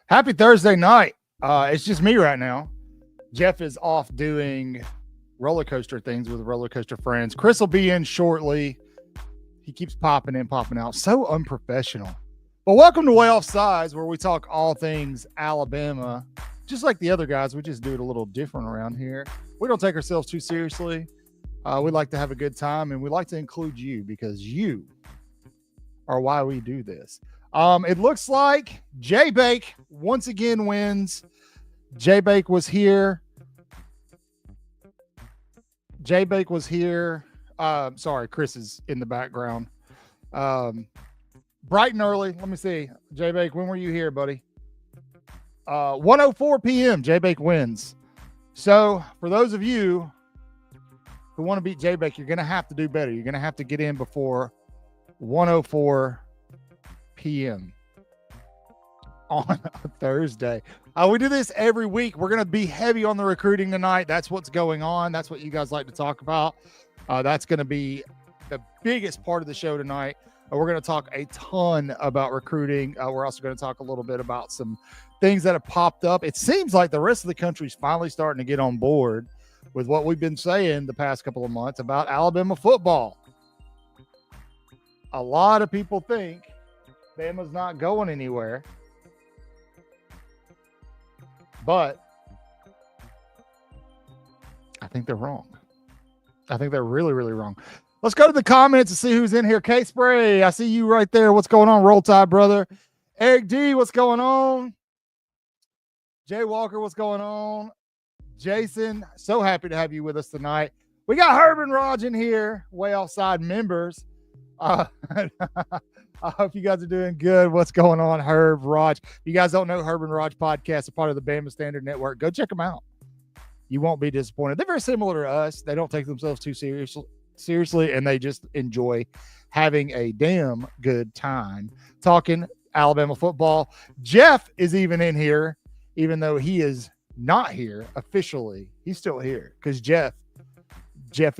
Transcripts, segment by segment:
Happy Thursday night. It's just me right now. Jeff is off doing roller coaster things with roller coaster friends. Chris will be in shortly. He keeps popping in, popping out. So unprofessional. But welcome to Way Off Sides, where we talk all things Alabama. Just like the other guys, we just do it a little different around here. We don't take ourselves too seriously. We like to have a good time, and we like to include you because you are why we do this. It looks like J-Bake once again wins. J-Bake was here. J-Bake was here. Sorry, Chris is in the background. Bright and early. Let me see. J-Bake, when were you here, buddy? 1:04 p.m. J-Bake wins. So for those of you who want to beat J-Bake, you're going to have to do better. You're going to have to get in before 1:04 p.m. on a Thursday. We do this every week. We're going to be heavy on the recruiting tonight. That's what's going on. That's what you guys like to talk about. That's going to be the biggest part of the show tonight. We're going to talk a ton about recruiting. We're also going to talk a little bit about some things that have popped up. It seems like the rest of the country is finally starting to get on board with what we've been saying the past couple of months about Alabama football. A lot of people think Bama's not going anywhere, but I think they're wrong. I think they're really, really wrong. Let's go to the comments and see who's in here. K Spray, I see you right there. What's going on? Roll Tide, brother. Eric D, what's going on? Jay Walker, what's going on? Jason, so happy to have you with us tonight. We got Herb and Raj in here, Way Offside members. I hope you guys are doing good. What's going on, Herb, Raj? If you guys don't know, Herb and Raj podcast are part of the Bama Standard Network. Go check them out. You won't be disappointed. They're very similar to us. They don't take themselves too seriously, and they just enjoy having a damn good time talking Alabama football. Jeff is even in here, even though he is not here officially. He's still here because Jeff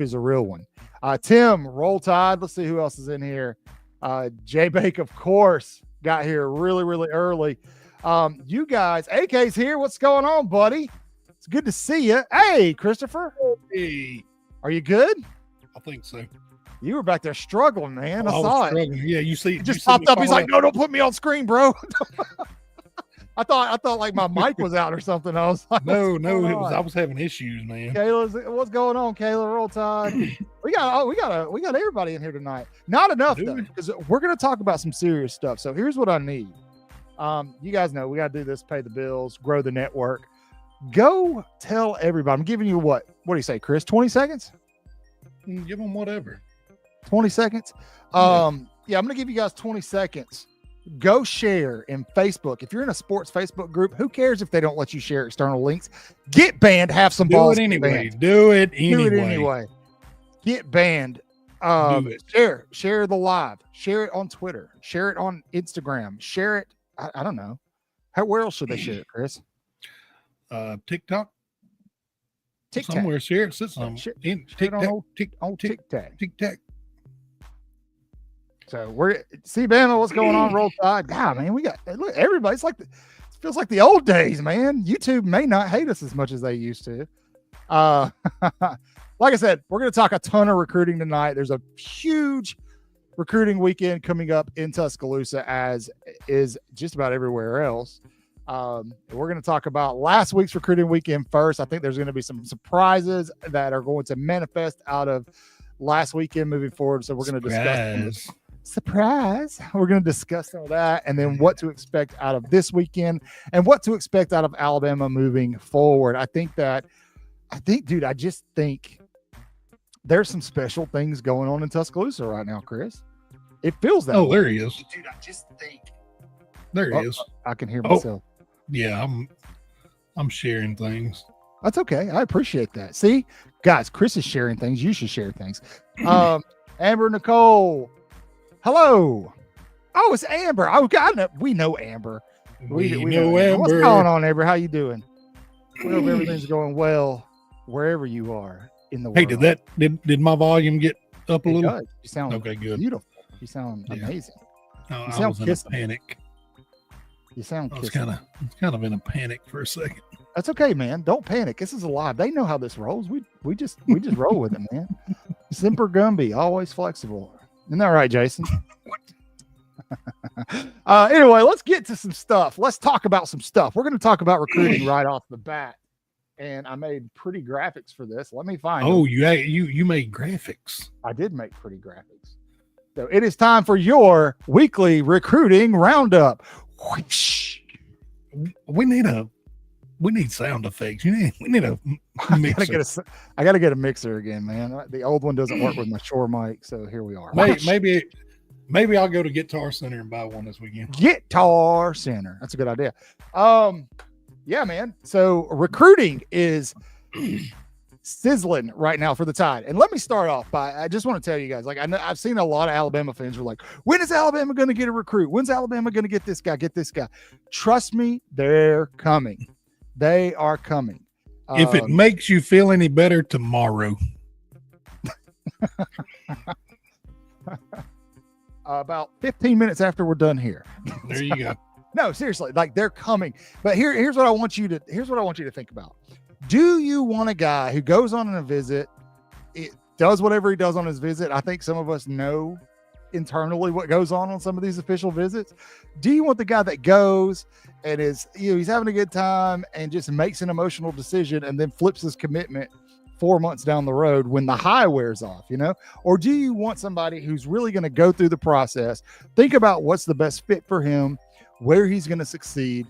is a real one. Tim, Roll Tide. Let's see who else is in here. J-Bake, of course, got here really, really early. You guys, AK's here. What's going on, buddy? It's good to see you. Hey, Christopher. Hey. Are you good? I think so. You were back there struggling, man. I saw it. Yeah, you see. It just popped up. He's like, no, don't put me on screen, bro. I thought like my mic was out or something. I was like, no, I was having issues, man. Kayla, what's going on, Kayla? Roll Tide. we got everybody in here tonight. Not enough though, because we're gonna talk about some serious stuff. So here's what I need. You guys know we gotta do this, pay the bills, grow the network. Go tell everybody. I'm giving you what do you say, Chris? 20 seconds? Give them whatever. 20 seconds. Yeah, I'm gonna give you guys 20 seconds. Go share in Facebook. If you're in a sports Facebook group, who cares if they don't let you share external links? Get banned. Have some balls. Do it anyway. Get banned. Share the live. Share it on Twitter. Share it on Instagram. Share it. I don't know. Where else should they share it, Chris? TikTok. Somewhere. Share it. Sit somewhere. TikTok. So Bama, what's going on? Roll Tide. God, man, we got look, everybody. It feels like the old days, man. YouTube may not hate us as much as they used to. Like I said, we're going to talk a ton of recruiting tonight. There's a huge recruiting weekend coming up in Tuscaloosa, as is just about everywhere else. We're going to talk about last week's recruiting weekend first. I think there's going to be some surprises that are going to manifest out of last weekend moving forward. So we're going to discuss surprise. We're going to discuss all that, and then what to expect out of this weekend and what to expect out of Alabama moving forward. I think, dude, I just think there's some special things going on in Tuscaloosa right now, Chris. It feels that way. There he is. Dude, I just think there he is. I can hear myself. Yeah, I'm sharing things. That's okay. I appreciate that. See, guys, Chris is sharing things. You should share things. Amber Nicole. Hello. Oh, it's Amber. Oh, God, we know Amber. We know Amber. What's going on, Amber? How you doing? We hope everything's going well wherever you are in the world. Hey, did my volume get up a little? Does. You sound okay, good. Beautiful. You sound amazing. No, I was in a panic. You sound I was kind of in a panic for a second. That's okay, man. Don't panic. This is live. They know how this rolls. We just roll with it, man. Semper Gumby, always flexible. Isn't that right, Jason? Anyway, let's get to some stuff. Let's talk about some stuff. We're going to talk about recruiting right off the bat. And I made pretty graphics for this. Let me find them. You made graphics. I did make pretty graphics. So it is time for your weekly recruiting roundup. Whoosh. We need sound effects. We need a mixer. I gotta get a mixer again, man. The old one doesn't work with my Shure mic, so here we are. Maybe I'll go to Guitar Center and buy one this weekend. Guitar Center. That's a good idea. Yeah, man. So recruiting is sizzling right now for the Tide. And let me start off by, I just want to tell you guys, like, I know I've seen a lot of Alabama fans who are like, when is Alabama going to get a recruit? When's Alabama going to get this guy? Trust me, they're coming. They are coming. If it makes you feel any better, tomorrow. About 15 minutes after we're done here. There you go. No, seriously, like they're coming. But here's what I want you to think about. Do you want a guy who goes on a visit, it does whatever he does on his visit? I think some of us know internally what goes on some of these official visits. Do you want the guy that goes and is, he's having a good time and just makes an emotional decision and then flips his commitment 4 months down the road when the high wears off, or do you want somebody who's really going to go through the process, think about what's the best fit for him, where he's going to succeed,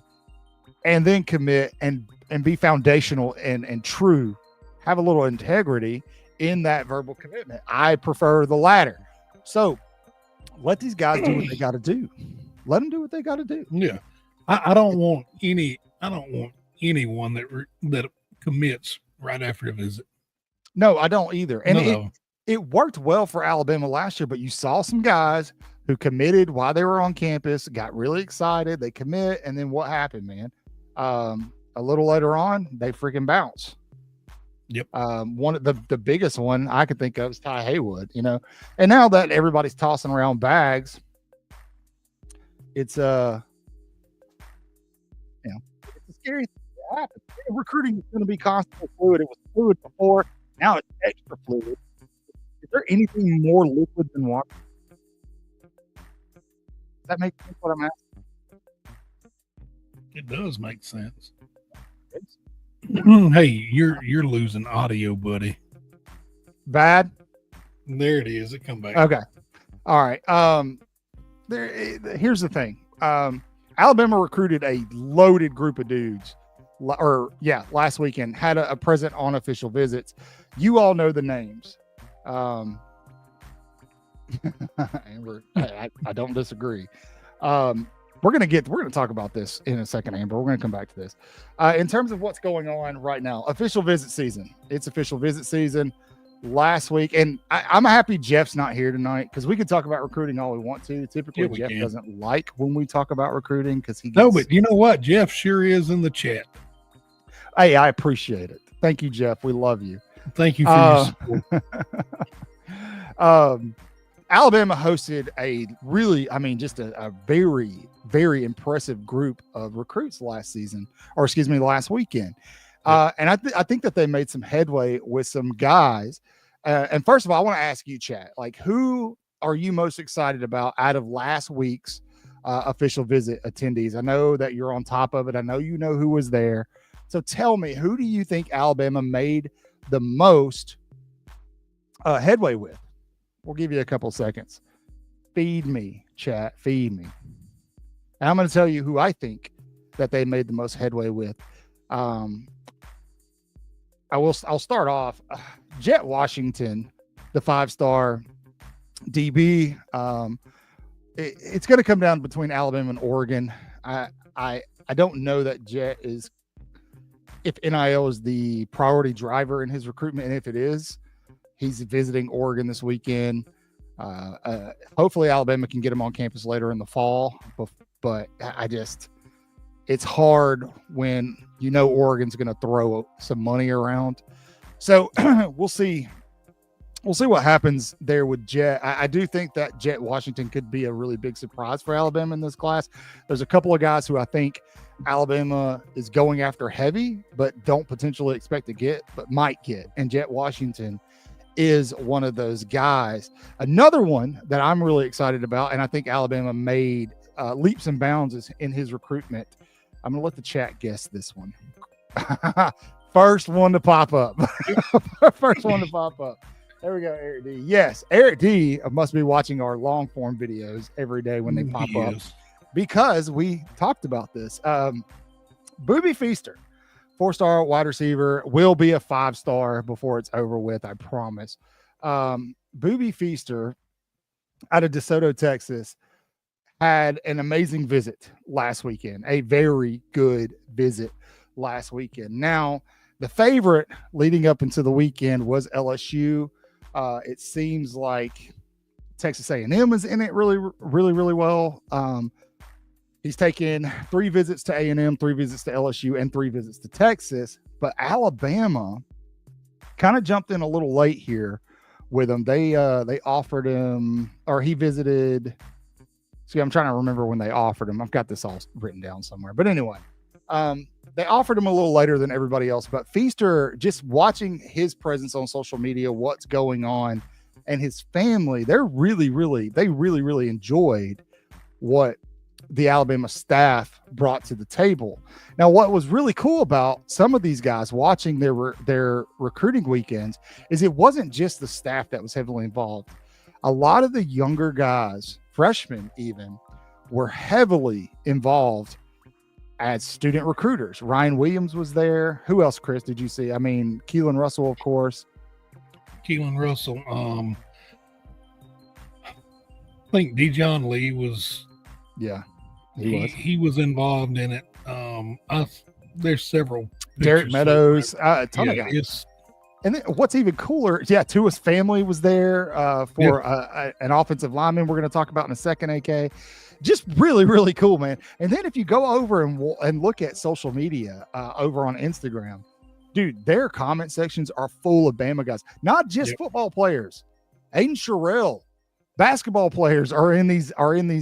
and then commit and be foundational and true, have a little integrity in that verbal commitment? I prefer the latter. So let these guys do what they got to do. Let them do what they got to do. Yeah. I don't want anyone that commits right after a visit. No, I don't either. And it worked well for Alabama last year, but you saw some guys who committed while they were on campus, got really excited, they commit, and then what happened, man? A little later on, they freaking bounce. Yep. One of the biggest one I could think of is Ty Haywood, you know. And now that everybody's tossing around bags, it's you know, it's a scary thing to happen. Recruiting is going to be constantly fluid. It was fluid before, now it's extra fluid. Is there anything more liquid than water? Does that make sense what I'm asking? It does make sense. It's Hey, you're losing audio, buddy. bad. There it is. It come back. Okay. All right. Here's the thing. Alabama recruited a loaded group of dudes. Last weekend had a present on official visits. You all know the names. Amber, I don't disagree. We're gonna talk about this in a second, Amber. We're gonna come back to this. In terms of what's going on right now, official visit season. It's official visit season. Last week, and I'm happy Jeff's not here tonight because we could talk about recruiting all we want to. Typically, Jeff doesn't like when we talk about recruiting because he gets... No, but you know what? Jeff sure is in the chat. Hey, I appreciate it. Thank you, Jeff. We love you. Thank you for your support. Alabama hosted a really, just a very, very impressive group of recruits last weekend. And I think that they made some headway with some guys. And first of all, I want to ask you, chat, like, who are you most excited about out of last week's official visit attendees? I know that you're on top of it. I know you know who was there. So tell me, who do you think Alabama made the most headway with? We'll give you a couple seconds. Feed me, chat. Feed me. And I'm going to tell you who I think that they made the most headway with. I'll start off. Jet Washington, the 5-star DB. It's going to come down between Alabama and Oregon. I don't know that Jet is, if NIL is the priority driver in his recruitment, and if it is, he's visiting Oregon this weekend. Hopefully Alabama can get him on campus later in the fall, but it's hard when you know Oregon's going to throw some money around. So we'll see what happens there with Jet. I do think that Jet Washington could be a really big surprise for Alabama in this class. There's a couple of guys who I think Alabama is going after heavy, but don't potentially expect to get, but might get. And Jet Washington is one of those guys. Another one that I'm really excited about, and I think Alabama made leaps and bounds is in his recruitment. I'm going to let the chat guess this one. First one to pop up. First one to pop up. There we go, Eric D. Yes, Eric D must be watching our long form videos every day when they pop up, because we talked about this. Booby Feaster, 4-star wide receiver, will be a 5-star before it's over with, I promise. Booby Feaster out of DeSoto, Texas, had an amazing visit last weekend, a very good visit last weekend. Now, the favorite leading up into the weekend was LSU. It seems like Texas A&M is in it really, really, really well. He's taken 3 visits to A&M, 3 visits to LSU, and 3 visits to Texas. But Alabama kind of jumped in a little late here with him. They offered him, or he visited. See, I'm trying to remember when they offered him. I've got this all written down somewhere. But anyway, they offered him a little later than everybody else. But Feaster, just watching his presence on social media, what's going on, and his family, they really, really enjoyed what the Alabama staff brought to the table. Now, what was really cool about some of these guys watching their recruiting weekends is it wasn't just the staff that was heavily involved. A lot of the younger guys, freshmen even, were heavily involved as student recruiters. Ryan Williams was there. Who else, Chris, did you see? Keelan Russell, of course. Keelan Russell. I think Dijon Lee was. Yeah, he was involved in it. There's several. Derek Meadows, a ton of guys. And then what's even cooler, Tua's family was there for an offensive lineman we're going to talk about in a second, AK. Just really, really cool, man. And then if you go over and look at social media over on Instagram, dude, their comment sections are full of Bama guys, not just football players. Aiden Sherrill, basketball players are in these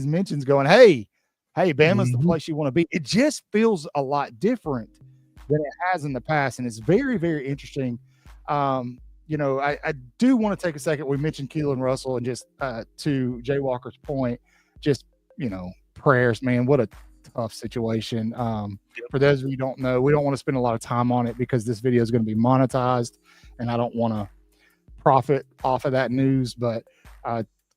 mentions going, hey, Bama's the place you want to be. It just feels a lot different than it has in the past. And it's very, very interesting. I do want to take a second. We mentioned Keelan Russell, and just to Jay Walker's point, just, prayers, man. What a tough situation. For those of you who don't know, we don't want to spend a lot of time on it because this video is going to be monetized and I don't want to profit off of that news. But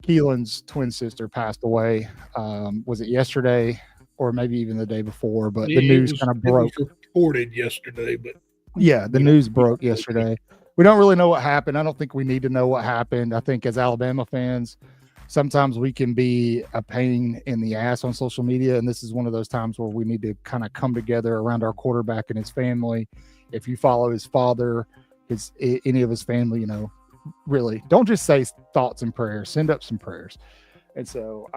Keelan's twin sister passed away. Was it yesterday or maybe even the day before? But the news kind of broke. It was reported yesterday, but the news broke yesterday. We don't really know what happened. I don't think we need to know what happened. I think as Alabama fans, sometimes we can be a pain in the ass on social media. And this is one of those times where we need to kind of come together around our quarterback and his family. If you follow his father, any of his family, really don't just say thoughts and prayers, send up some prayers. And so,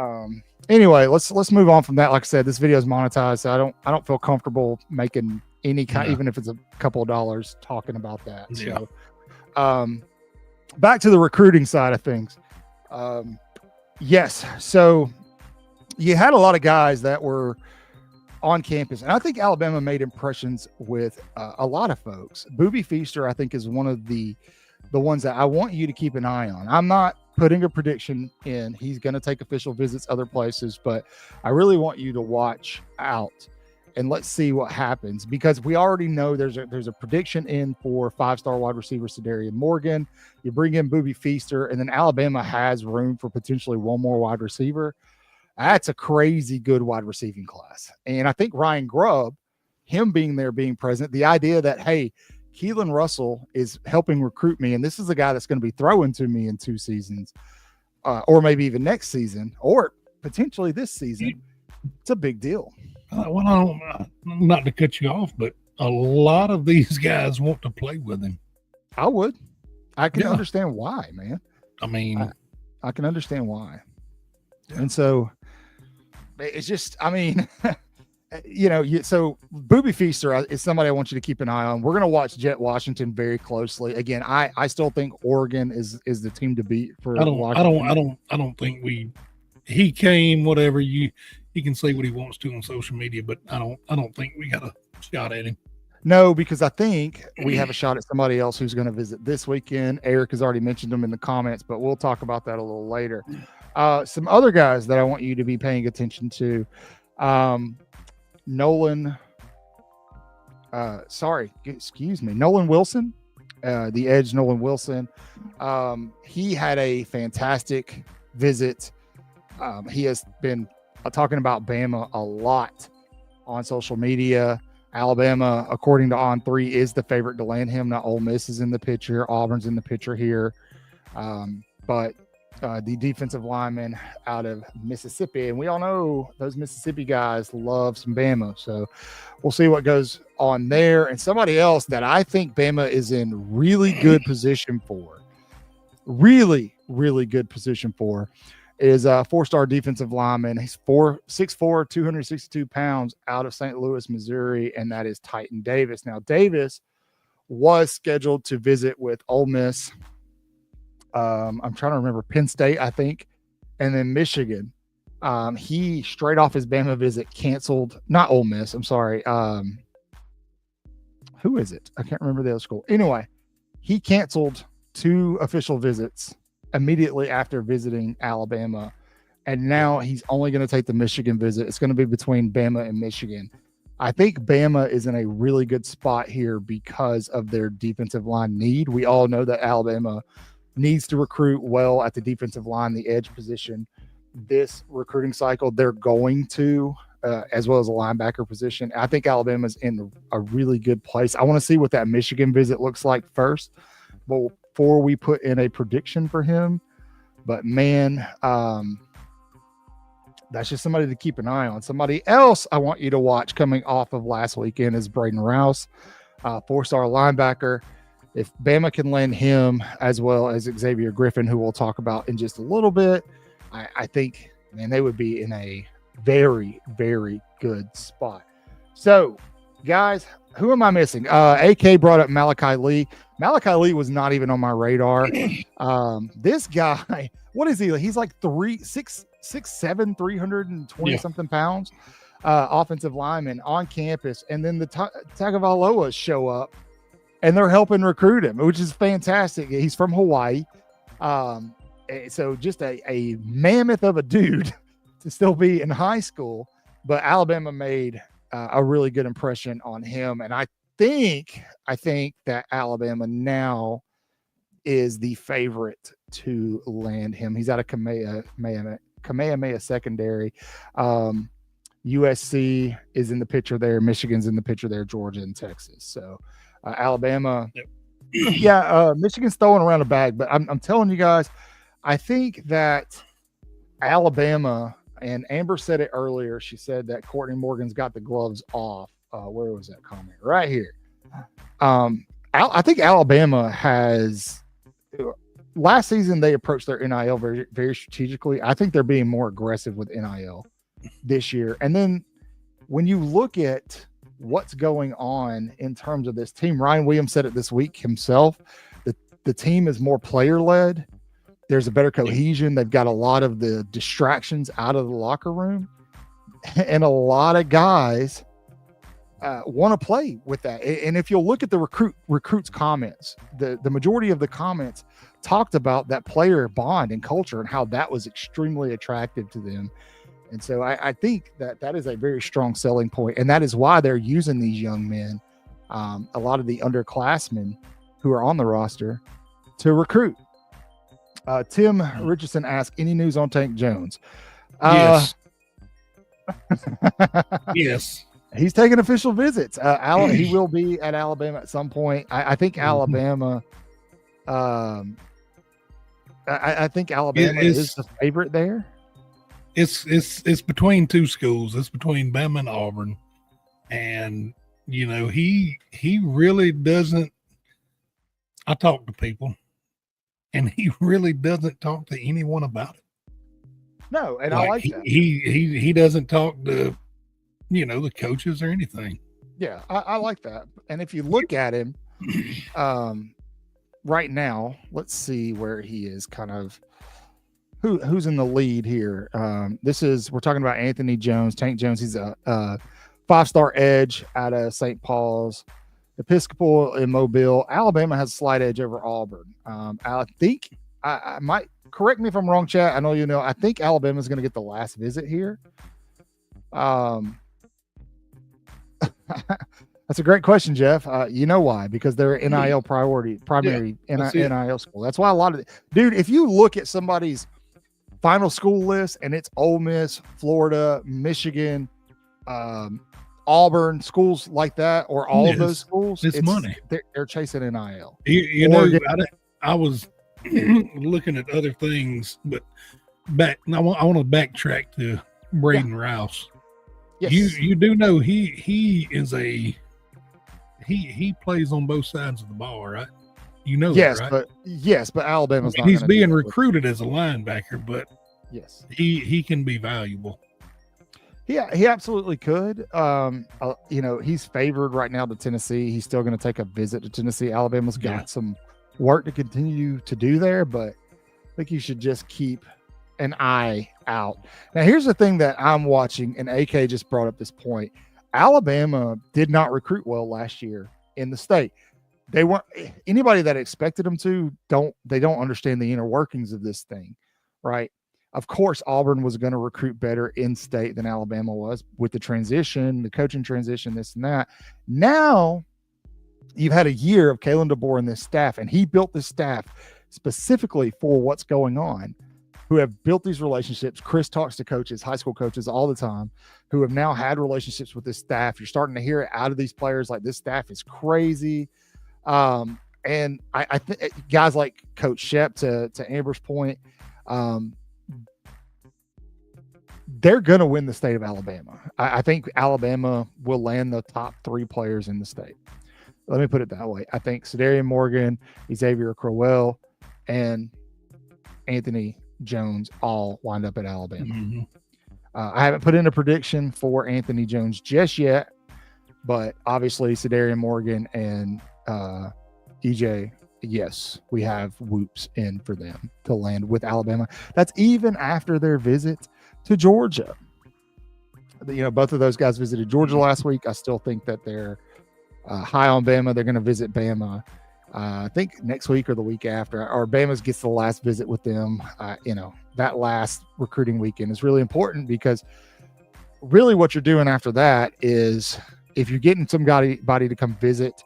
anyway, let's move on from that. Like I said, this video is monetized, so I don't feel comfortable making any kind, even if it's a couple of dollars, talking about that. Yeah. So, back to the recruiting side of things. Yes. So you had a lot of guys that were on campus, and I think Alabama made impressions with a lot of folks. Booby Feaster, I think, is one of the ones that I want you to keep an eye on. I'm not putting a prediction in. He's going to take official visits other places, but I really want you to watch out and let's see what happens, because we already know there's a prediction in for 5-star wide receiver Sedarian Morgan. You bring in Booby Feaster, and then Alabama has room for potentially one more wide receiver. That's a crazy good wide receiving class. And I think Ryan Grubb, him being there, being present, the idea that, hey, Keelan Russell is helping recruit me, and this is a guy that's going to be throwing to me in 2 seasons, or maybe even next season, or potentially this season. It's a big deal. Well, not to cut you off, but a lot of these guys want to play with him. I can understand why, man. I mean, I can understand why. Yeah. And so it's just, I mean, so Booby Feaster is somebody I want you to keep an eye on. We're going to watch Jet Washington very closely. Again, I still think Oregon is the team to beat for Washington. I don't think he came, whatever he can say what he wants to on social media, but I don't think we got a shot at him. No, because I think we have a shot at somebody else who's going to visit this weekend. Eric has already mentioned them in the comments, but we'll talk about that a little later. Some other guys that I want you to be paying attention to. Nolan Wilson, the edge Nolan Wilson. He had a fantastic visit. He has been talking about Bama a lot on social media. Alabama, according to On3, is the favorite to land him. Not Ole Miss is in the picture. Auburn's in the picture here. But the defensive lineman out of Mississippi, and we all know those Mississippi guys love some Bama. So we'll see what goes on there. And somebody else that I think Bama is in really good position for, really, really good position for, is a 4-star defensive lineman. He's 6'4", 262 pounds, out of St. Louis, Missouri, and that is Titan Davis. Now, Davis was scheduled to visit with Ole Miss. I'm trying to remember, Penn State, I think, and then Michigan. He, straight off his Bama visit, canceled, not Ole Miss, I'm sorry. Who is it? I can't remember the other school. Anyway, he canceled 2 official visits immediately after visiting Alabama, and now he's only going to take the Michigan visit. It's going to be between Bama and Michigan. I think Bama is in a really good spot here because of their defensive line need. We all know that Alabama needs to recruit well at the defensive line, the edge position. This recruiting cycle, they're going to, as well as a linebacker position. I think Alabama's in a really good place. I want to see what that Michigan visit looks like first, but before we put in a prediction for him. But man, that's just somebody to keep an eye on. Somebody else I want you to watch coming off of last weekend is Braden Rouse, 4-star linebacker. if Bama can land him as well as Xavier Griffin, who we'll talk about in just a little bit, I think, man, they would be in a very, very good spot. So, guys, who am I missing? AK brought up Malachi Lee. Malachi Lee was not even on my radar. This guy, what is he? He's like 3'7", 320 something pounds. Offensive lineman on campus, and then the Tagovailoas show up, and they're helping recruit him, which is fantastic. He's from Hawaii, so just a mammoth of a dude to still be in high school. But Alabama made a really good impression on him, and I think that Alabama now is the favorite to land him. He's out of Kamehameha Secondary. USC is in the picture there. Michigan's in the picture there. Georgia and Texas. So Alabama, Michigan's throwing around a bag. But I'm telling you guys, I think that Alabama, and Amber said it earlier. She said that Courtney Morgan's got the gloves off. Where was that comment? Right here. I think Alabama has. Last season, they approached their NIL very, very strategically. I think they're being more aggressive with NIL this year. And then when you look at what's going on in terms of this team, Ryan Williams said it this week himself, that the team is more player-led. There's a better cohesion. They've got a lot of the distractions out of the locker room. And a lot of guys want to play with that. And if you'll look at the recruits' comments, the majority of the comments talked about that player bond and culture and how that was extremely attractive to them. And so I think that is a very strong selling point, and that is why they're using these young men, a lot of the underclassmen who are on the roster, to recruit. Tim Richardson asked, any news on Tank Jones? Yes. Yes. He's taking official visits. He will be at Alabama at some point. I think Alabama. I think Alabama is the favorite there. It's between two schools. It's between Bama and Auburn, and he really doesn't. I talk to people, and he really doesn't talk to anyone about it. No, and I like that. He doesn't talk to the coaches or anything. Yeah, I like that. And if you look at him, right now, let's see where he is. Kind of. Who's in the lead here? We're talking about Anthony Jones, Tank Jones. He's a 5-star edge out of St. Paul's Episcopal in Mobile. Alabama has a slight edge over Auburn. I think I might correct me if I'm wrong, chat. I know I think Alabama's going to get the last visit here. That's a great question, Jeff. You know why? Because they're NIL primary NIL school. That's why a lot of dude. If you look at somebody's final school list and it's Ole Miss, Florida, Michigan, Auburn, schools like that, or all of those schools, it's money. They're chasing NIL. I was looking at other things, but I want to backtrack to Braden Rouse. Yes. You do know he is he plays on both sides of the ball, right? Yes, that, right? but Alabama's not. He's being recruited as a linebacker, but yes, he can be valuable. Yeah, he absolutely could. He's favored right now to Tennessee. He's still going to take a visit to Tennessee. Alabama's got some work to continue to do there, but I think you should just keep an eye out. Now, here's the thing that I'm watching, and AK just brought up this point. Alabama did not recruit well last year in the state. They weren't anybody that expected them to don't understand the inner workings of this thing, right? Of course, Auburn was going to recruit better in state than Alabama was with the transition, the coaching transition, this and that. Now you've had a year of Kalen DeBoer and this staff, and he built this staff specifically for what's going on, who have built these relationships. Chris talks to coaches, high school coaches all the time, who have now had relationships with this staff. You're starting to hear it out of these players, like this staff is crazy. And I think guys like Coach Shep, to Amber's point, they're going to win the state of Alabama. I think Alabama will land the top 3 players in the state. let me put it that way. I think Cedarian Morgan, Xavier Crowell, and Anthony Jones all wind up at Alabama. Mm-hmm. I haven't put in a prediction for Anthony Jones just yet, but obviously Cedarian Morgan and EJ, yes, we have whoops in for them to land with Alabama. That's even after their visit to Georgia. Both of those guys visited Georgia last week. I still think that they're high on Bama. They're going to visit Bama, I think next week or the week after, or Bama gets the last visit with them. That last recruiting weekend is really important because really what you're doing after that is if you're getting somebody to come visit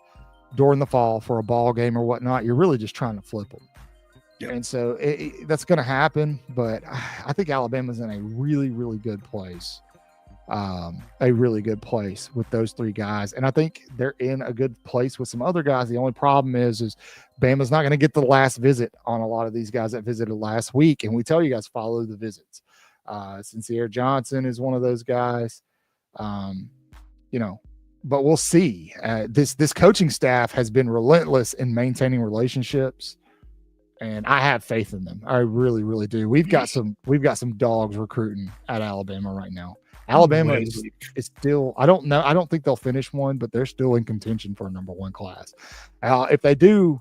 during the fall for a ball game or whatnot, you're really just trying to flip them. Yep. And so that's going to happen. But I think Alabama's in a really, really good place. With those three guys. And I think they're in a good place with some other guys. The only problem is Bama's not going to get the last visit on a lot of these guys that visited last week. And we tell you guys, follow the visits. Sincere Johnson is one of those guys, but we'll see. This coaching staff has been relentless in maintaining relationships. And I have faith in them. I really, really do. We've got some dogs recruiting at Alabama right now. Alabama is still, I don't know. I don't think they'll finish one, but they're still in contention for a number one class. If they do,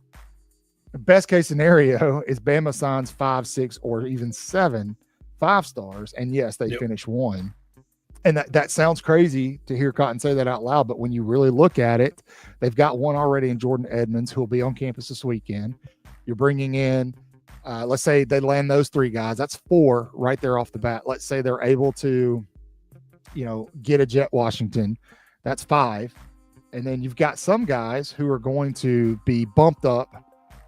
the best case scenario is Bama signs 5, 6, or even 7 5-stars. And yes, they finish one. And that sounds crazy to hear Cotton say that out loud. But when you really look at it, they've got one already in Jordan Edmonds, who will be on campus this weekend. You're bringing in, let's say they land those 3 guys. That's 4 right there off the bat. Let's say they're able to, get a Jet Washington. That's 5. And then you've got some guys who are going to be bumped up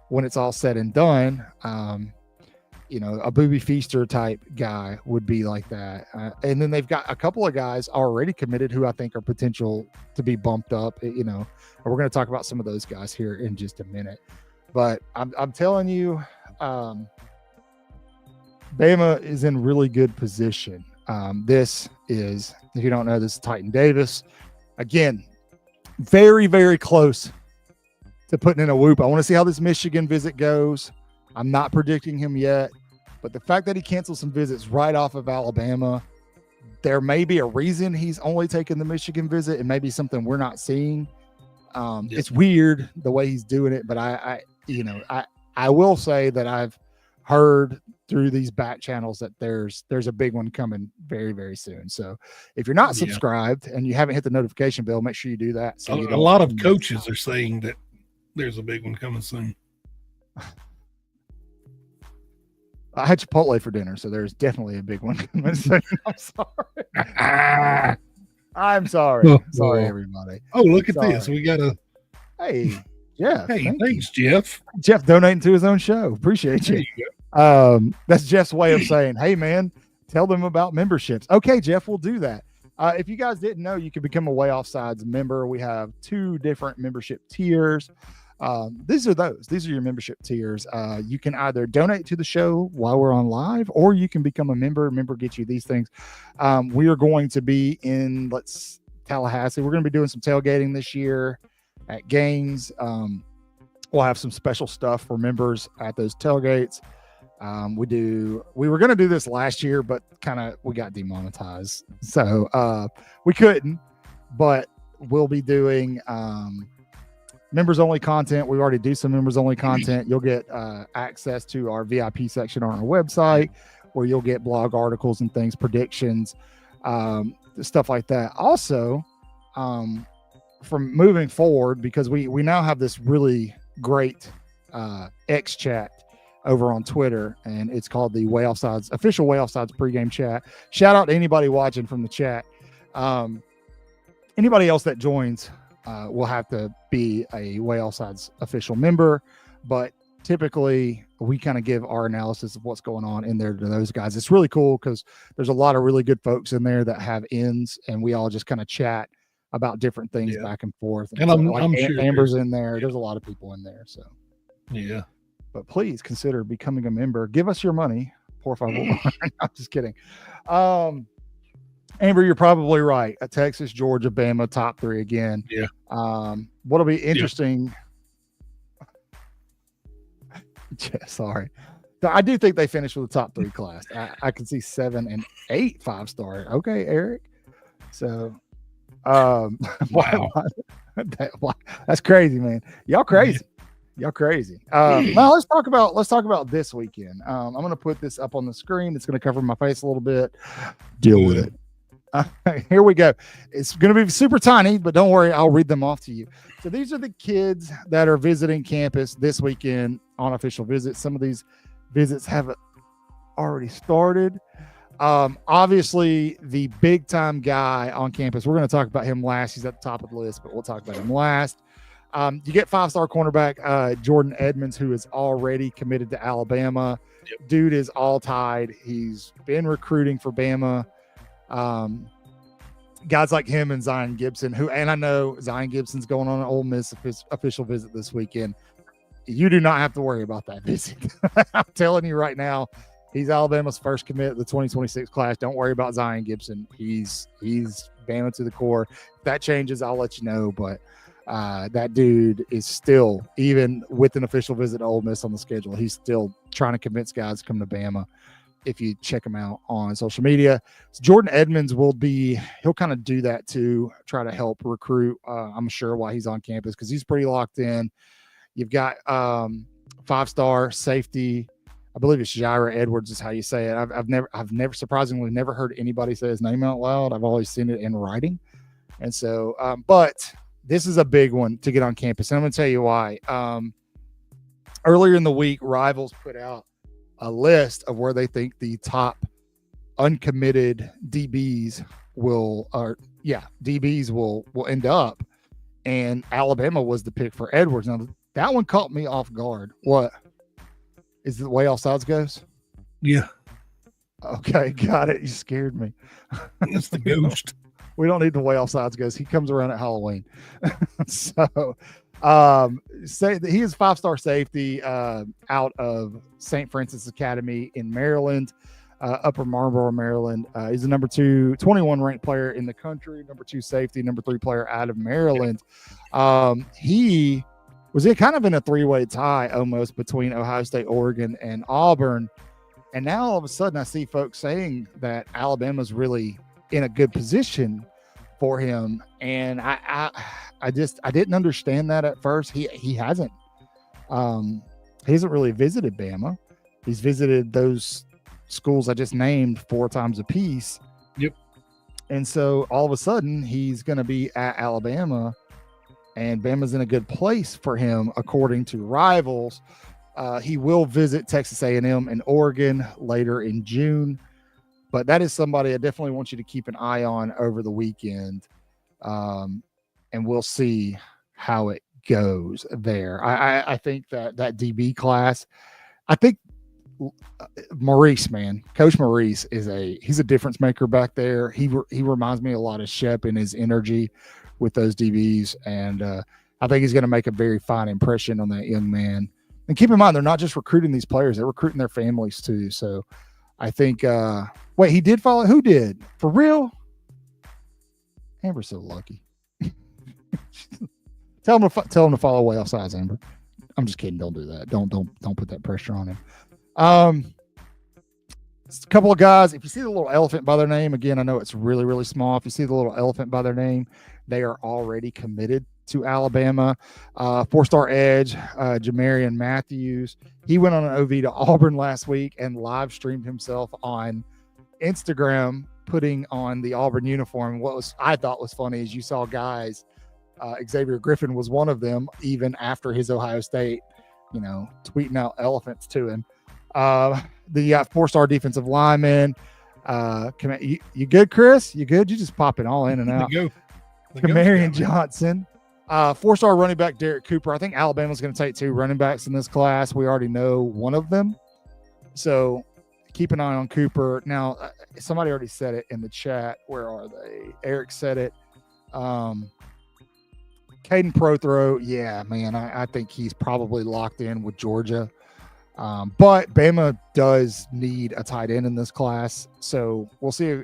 when it's all said and done. A Booby Feaster type guy would be like that. And then they've got a couple of guys already committed who I think are potential to be bumped up, and we're going to talk about some of those guys here in just a minute. But I'm telling you, Bama is in really good position. This is, if you don't know, this is Titan Davis. Again, very, very close to putting in a whoop. I want to see how this Michigan visit goes. I'm not predicting him yet, but the fact that he canceled some visits right off of Alabama, there may be a reason he's only taking the Michigan visit. It may be something we're not seeing. It's weird the way he's doing it, but I will say that I've heard through these back channels that there's a big one coming very, very soon. So if you're not subscribed and you haven't hit the notification bell, make sure you do that. So a lot of coaches are saying that there's a big one coming soon. I had Chipotle for dinner, so there's definitely a big one coming soon. I'm sorry. I'm sorry. Sorry, everybody. Oh, look at this. We got a. Hey, Jeff. Hey, thanks, Jeff. Jeff donating to his own show. Appreciate you. That's Jeff's way of saying, hey, man, tell them about memberships. Okay, Jeff, we'll do that. If you guys didn't know, you can become a Way Offsides member. We have 2 different membership tiers. These are your membership tiers. You can either donate to the show while we're on live, or you can become a member. Member gets you these things. We are going to be in Tallahassee. We're going to be doing some tailgating this year at games. We'll have some special stuff for members at those tailgates. We were going to do this last year, but we got demonetized. So, we couldn't, but we'll be doing, members only content. We already do some members only content. You'll get access to our VIP section on our website, where you'll get blog articles and things, predictions, stuff like that. Also, from moving forward, because we now have this really great X chat over on Twitter, and it's called the Way Offsides official Way Offsides pregame chat. Shout out to anybody watching from the chat. Anybody else that joins will have to be a Way Offsides official member, but typically we kind of give our analysis of what's going on in there to those guys. It's really cool because there's a lot of really good folks in there that have ends, and we all just kind of chat about different things back and forth. And so, I'm sure Amber's in there. There's a lot of people in there. So yeah, but please consider becoming a member. Give us your money. Por favor. I'm just kidding. Amber, you're probably right. Texas, Georgia, Bama, top 3 again. Yeah. what'll be interesting. Yeah, sorry. So I do think they finished with the top 3 class. I can see 7 and 8 5-star. Okay, Eric. So, Wow. that's crazy, man. Y'all crazy. Y'all crazy. Now let's talk about this weekend. I'm going to put this up on the screen. It's going to cover my face a little bit. Deal with it. Here we go. It's going to be super tiny, but don't worry. I'll read them off to you. So these are the kids that are visiting campus this weekend on official visits. Some of these visits have already started. Obviously, the big time guy on campus, we're going to talk about him last. He's at the top of the list, but we'll talk about him last. You get 5-star cornerback Jordan Edmonds, who is already committed to Alabama. Yep. Dude is all tied. He's been recruiting for Bama. Guys like him and Zion Gibson, and I know Zion Gibson's going on an Ole Miss official visit this weekend. You do not have to worry about that visit. I'm telling you right now, he's Alabama's first commit, the 2026 class. Don't worry about Zion Gibson. He's Bama to the core. If that changes, I'll let you know. But that dude is still, even with an official visit to Ole Miss on the schedule, he's still trying to convince guys to come to Bama. If you check him out on social media, so Jordan Edmonds he'll kind of do that too, try to help recruit. I'm sure while he's on campus, because he's pretty locked in. You've got 5-star safety. I believe it's Jaira Edwards is how you say it. I've never surprisingly never heard anybody say his name out loud. I've always seen it in writing. And so, but this is a big one to get on campus. And I'm going to tell you why. Earlier in the week, Rivals put out a list of where they think the top uncommitted DBs will end up. And Alabama was the pick for Edwards. Now, that one caught me off guard. What? Is it the way offsides goes? Yeah. Okay, got it. You scared me. It's the ghost. We don't need the way offsides goes. He comes around at Halloween. So, say that he is 5-star safety out of St. Francis Academy in Maryland, Upper Marlboro, Maryland. He's the number 21 ranked player in the country, number 2 safety, number 3 player out of Maryland. He was kind of in a 3-way tie almost between Ohio State, Oregon, and Auburn. And now all of a sudden I see folks saying that Alabama's really in a good position for him. And I didn't understand that at first. He hasn't really visited Bama. He's visited those schools I just named 4 times a piece. Yep. And so all of a sudden he's going to be at Alabama, and Bama's in a good place for him, according to Rivals. He will visit Texas A&M and Oregon later in June, but that is somebody I definitely want you to keep an eye on over the weekend. And we'll see how it goes there. I think that DB class, I think Maurice, man, Coach Maurice he's a difference maker back there. He reminds me a lot of Shep in his energy with those DBs. And I think he's going to make a very fine impression on that young man. And keep in mind, they're not just recruiting these players, they're recruiting their families too. So I think, wait, he did follow? Who did? For real? Amber's so lucky. Tell him to follow way offsides, Amber. I'm just kidding. Don't do that. Don't put that pressure on him. A couple of guys. If you see the little elephant by their name, again, I know it's really, really small. If you see the little elephant by their name, they are already committed to Alabama. 4-star edge, Jamarian Matthews. He went on an OV to Auburn last week and live streamed himself on Instagram, putting on the Auburn uniform. What I thought was funny is you saw guys, Xavier Griffin was one of them, even after his Ohio State, tweeting out elephants to him. The 4-star defensive lineman. You good, Chris? You good? You just popping all in and out. Kamarian Johnson. 4-star running back Derek Cooper. I think Alabama's going to take 2 running backs in this class. We already know one of them. So keep an eye on Cooper. Now, somebody already said it in the chat. Where are they? Eric said it. Caden Prothrow. Yeah, man, I think he's probably locked in with Georgia. But Bama does need a tight end in this class. So we'll see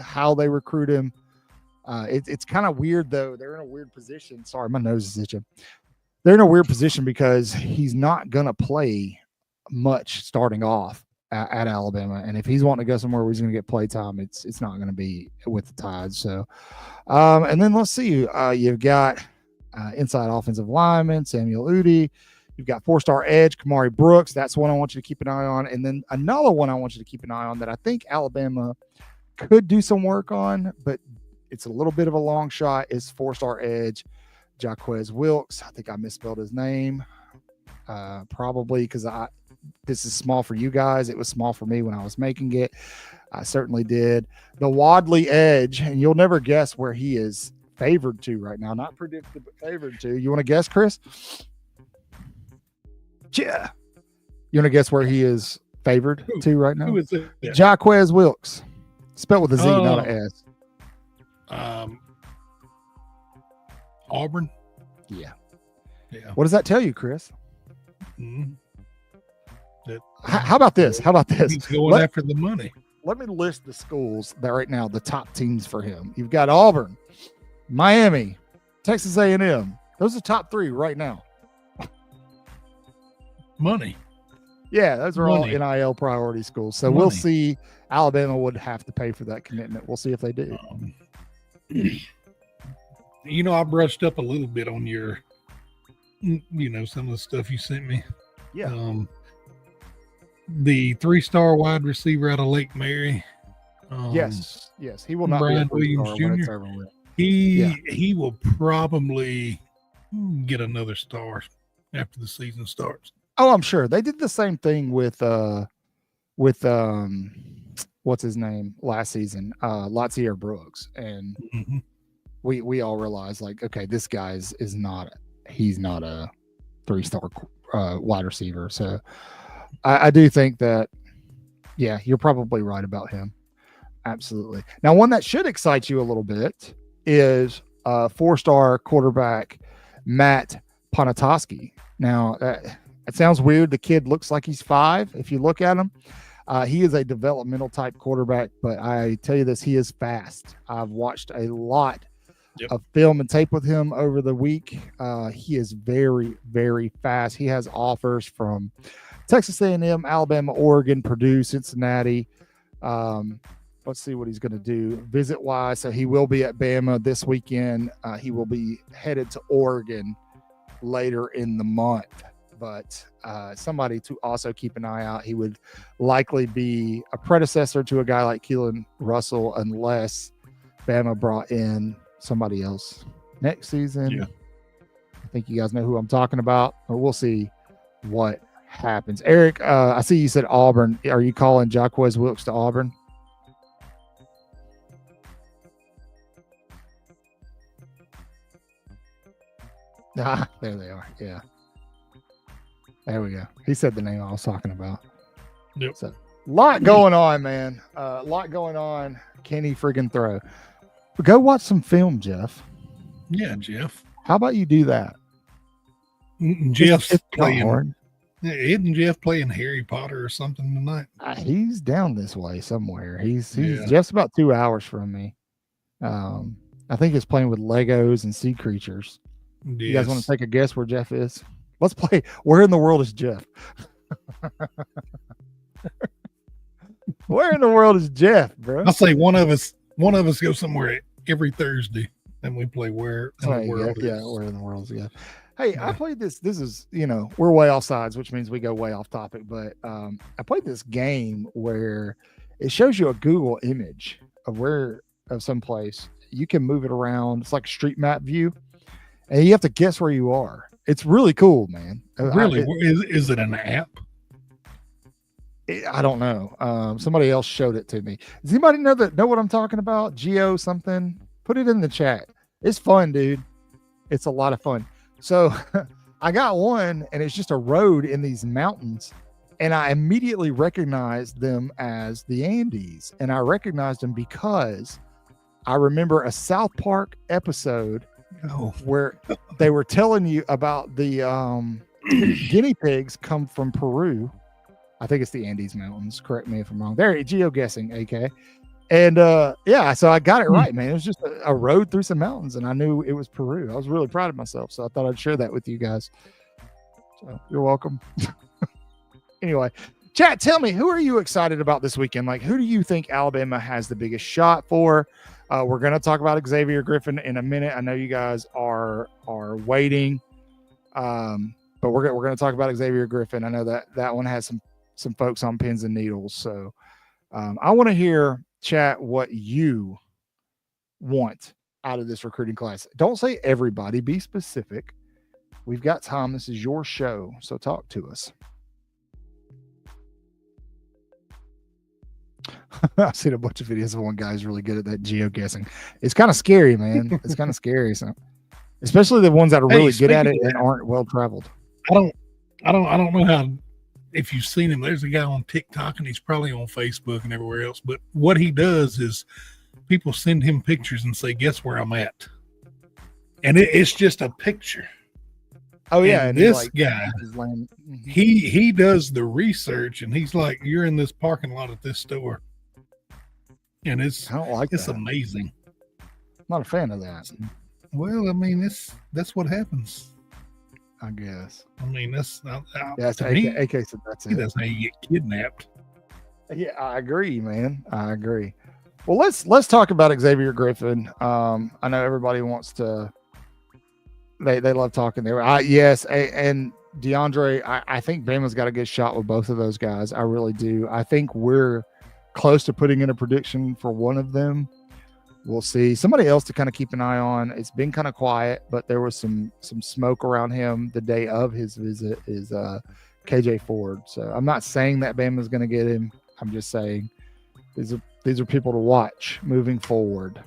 how they recruit him. It's kind of weird though. They're in a weird position. Sorry, my nose is itching. They're in a weird position because he's not going to play much starting off at Alabama, and if he's wanting to go somewhere where he's going to get play time, it's not going to be with the Tides. So, and then let's see. You've got inside offensive lineman Samuel Udi. You've got 4-star edge Kamari Brooks. That's one I want you to keep an eye on. And then another one I want you to keep an eye on that I think Alabama could do some work on, but it's a little bit of a long shot, is 4-star edge Jaquez Wilkes. I think I misspelled his name, probably because this is small for you guys. It was small for me when I was making it. I certainly did. The Wadley edge, and you'll never guess where he is favored to right now. Not predicted, but favored to. You want to guess, Chris? Yeah. You want to guess where he is favored to right now? Who is it? Yeah. Jaquez Wilkes. Spelled with a Z, not an S. Auburn. Yeah. Yeah. What does that tell you, Chris? Mm-hmm. How about this? He's going after the money. Let me list the schools that right now, the top teams for him. You've got Auburn, Miami, Texas A&M. Those are top 3 right now. Money. Yeah, those are all NIL priority schools. So we'll see. Alabama would have to pay for that commitment. We'll see if they do. I brushed up a little bit on your, some of the stuff you sent me. Yeah. The 3-star wide receiver out of Lake Mary. Yes. He will not Brian be a Williams Jr. He will probably get another star after the season starts. Oh, I'm sure. They did the same thing with what's his name last season, Latsier Brooks, and we all realized, like, okay, this guy is not he's not a 3-star wide receiver. So I do think that, yeah, you're probably right about him. Absolutely. Now, one that should excite you a little bit is 4-star quarterback Matt Ponatoski. Now, it sounds weird. The kid looks like he's 5 if you look at him. He is a developmental type quarterback, but I tell you this, he is fast. I've watched a lot of film and tape with him over the week. He is very, very fast. He has offers from Texas A&M, Alabama, Oregon, Purdue, Cincinnati. Let's see what he's going to do visit-wise. So he will be at Bama this weekend. He will be headed to Oregon later in the month. But somebody to also keep an eye out. He would likely be a predecessor to a guy like Keelan Russell unless Bama brought in somebody else next season. Yeah. I think you guys know who I'm talking about, but we'll see what happens. Eric, I see you said Auburn. Are you calling Jaquez Wilkes to Auburn? There they are. Yeah. There we go. He said the name I was talking about. Yep. So, lot going on, man. A lot going on. Can he friggin' throw? But go watch some film, Jeff. Yeah, Jeff. How about you do that? Jeff's playing. Isn't Jeff playing Harry Potter or something tonight? He's down this way somewhere. Jeff's about 2 hours from me. I think he's playing with Legos and sea creatures. Yes. You guys want to take a guess where Jeff is? Let's play. Where in the world is Jeff? Where in the world is Jeff, bro? I'll say one of us go somewhere every Thursday, and we play where in the world. Yeah, where in the world is Jeff? Hey, I played this. This is, we're way off sides, which means we go way off topic. But I played this game where it shows you a Google image of some place. You can move it around. It's like a street map view, and you have to guess where you are. It's really cool, man. Really? Is it an app? I don't know. Somebody else showed it to me. Does anybody know what I'm talking about? Geo something? Put it in the chat. It's fun, dude. It's a lot of fun. So I got one, and it's just a road in these mountains, and I immediately recognized them as the Andes. And I recognized them because I remember a South Park episode where they were telling you about the guinea pigs come from Peru. I think it's the Andes Mountains. Correct me if I'm wrong. There, geo-guessing, AK. And yeah, so I got it right, man. It was just a road through some mountains, and I knew it was Peru. I was really proud of myself, so I thought I'd share that with you guys. So you're welcome. Anyway, chat, tell me, who are you excited about this weekend? Like, who do you think Alabama has the biggest shot for? We're going to talk about Xavier Griffin in a minute. I know you guys are waiting, but we're going to talk about Xavier Griffin. I know that one has some folks on pins and needles. So I want to hear, chat, what you want out of this recruiting class. Don't say everybody. Be specific. We've got time. This is your show, so talk to us. I've seen a bunch of videos of one guy's really good at that geoguessing. It's kind of scary, man. It's kind of scary. So, especially the ones that are really good at it and aren't well traveled. I don't know how, if you've seen him. There's a guy on TikTok, and he's probably on Facebook and everywhere else. But what he does is people send him pictures and say, "Guess where I'm at," and it's just a picture. Oh yeah, and this guy, he does the research, and he's like, "You're in this parking lot at this store," and it's amazing. I'm not a fan of that. Well, I mean, that's what happens, I guess. I mean, that's AK said that's it. That's how you get kidnapped. Yeah, I agree, man. I agree. Well, let's talk about Xavier Griffin. I know everybody wants to. They love talking there. Yes, and DeAndre, I think Bama's got a good shot with both of those guys. I really do. I think we're close to putting in a prediction for one of them. We'll see. Somebody else to kind of keep an eye on. It's been kind of quiet, but there was some smoke around him the day of his visit is KJ Ford. So I'm not saying that Bama's going to get him. I'm just saying these are people to watch moving forward.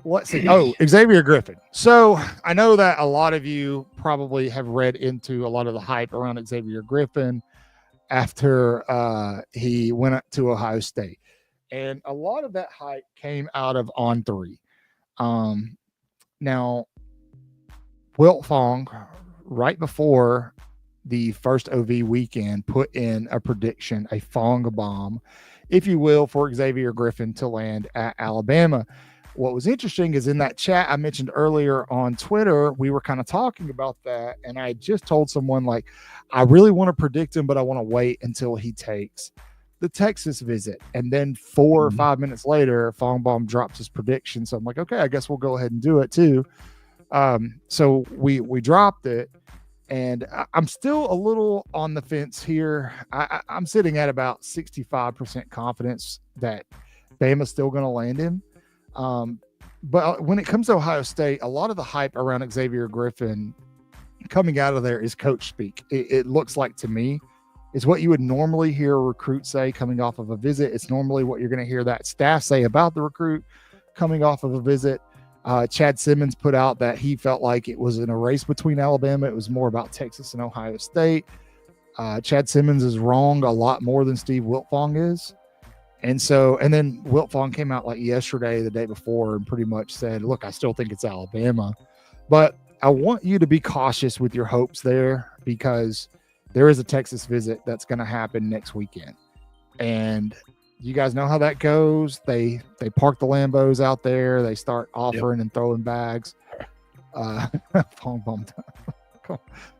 Let's see. Oh, Xavier Griffin. So I know that a lot of you probably have read into a lot of the hype around Xavier Griffin after he went up to Ohio State. And a lot of that hype came out of On3. Now, Wilt Fong, right before the first OV weekend, put in a prediction, a Fong bomb, if you will, for Xavier Griffin to land at Alabama. What was interesting is in that chat I mentioned earlier on Twitter, we were kind of talking about that. And I just told someone, like, I really want to predict him, but I want to wait until he takes the Texas visit. And then 4 or 5 minutes later, Fongbaum drops his prediction. So I'm like, okay, I guess we'll go ahead and do it too. So we dropped it, and I'm still a little on the fence here. I'm sitting at about 65% confidence that Bama's still going to land him. But when it comes to Ohio State, a lot of the hype around Xavier Griffin coming out of there is coach speak. It looks like to me, it's what you would normally hear a recruit say coming off of a visit. It's normally what you're going to hear that staff say about the recruit coming off of a visit. Chad Simmons put out that he felt like it was in a race between Alabama. It was more about Texas and Ohio State. Chad Simmons is wrong a lot more than Steve Wiltfong is. And then Wiltfong came out like yesterday, the day before, and pretty much said, look, I still think it's Alabama. But I want you to be cautious with your hopes there, because there is a Texas visit that's going to happen next weekend. And you guys know how that goes. They park the Lambos out there. They start offering and throwing bags. Come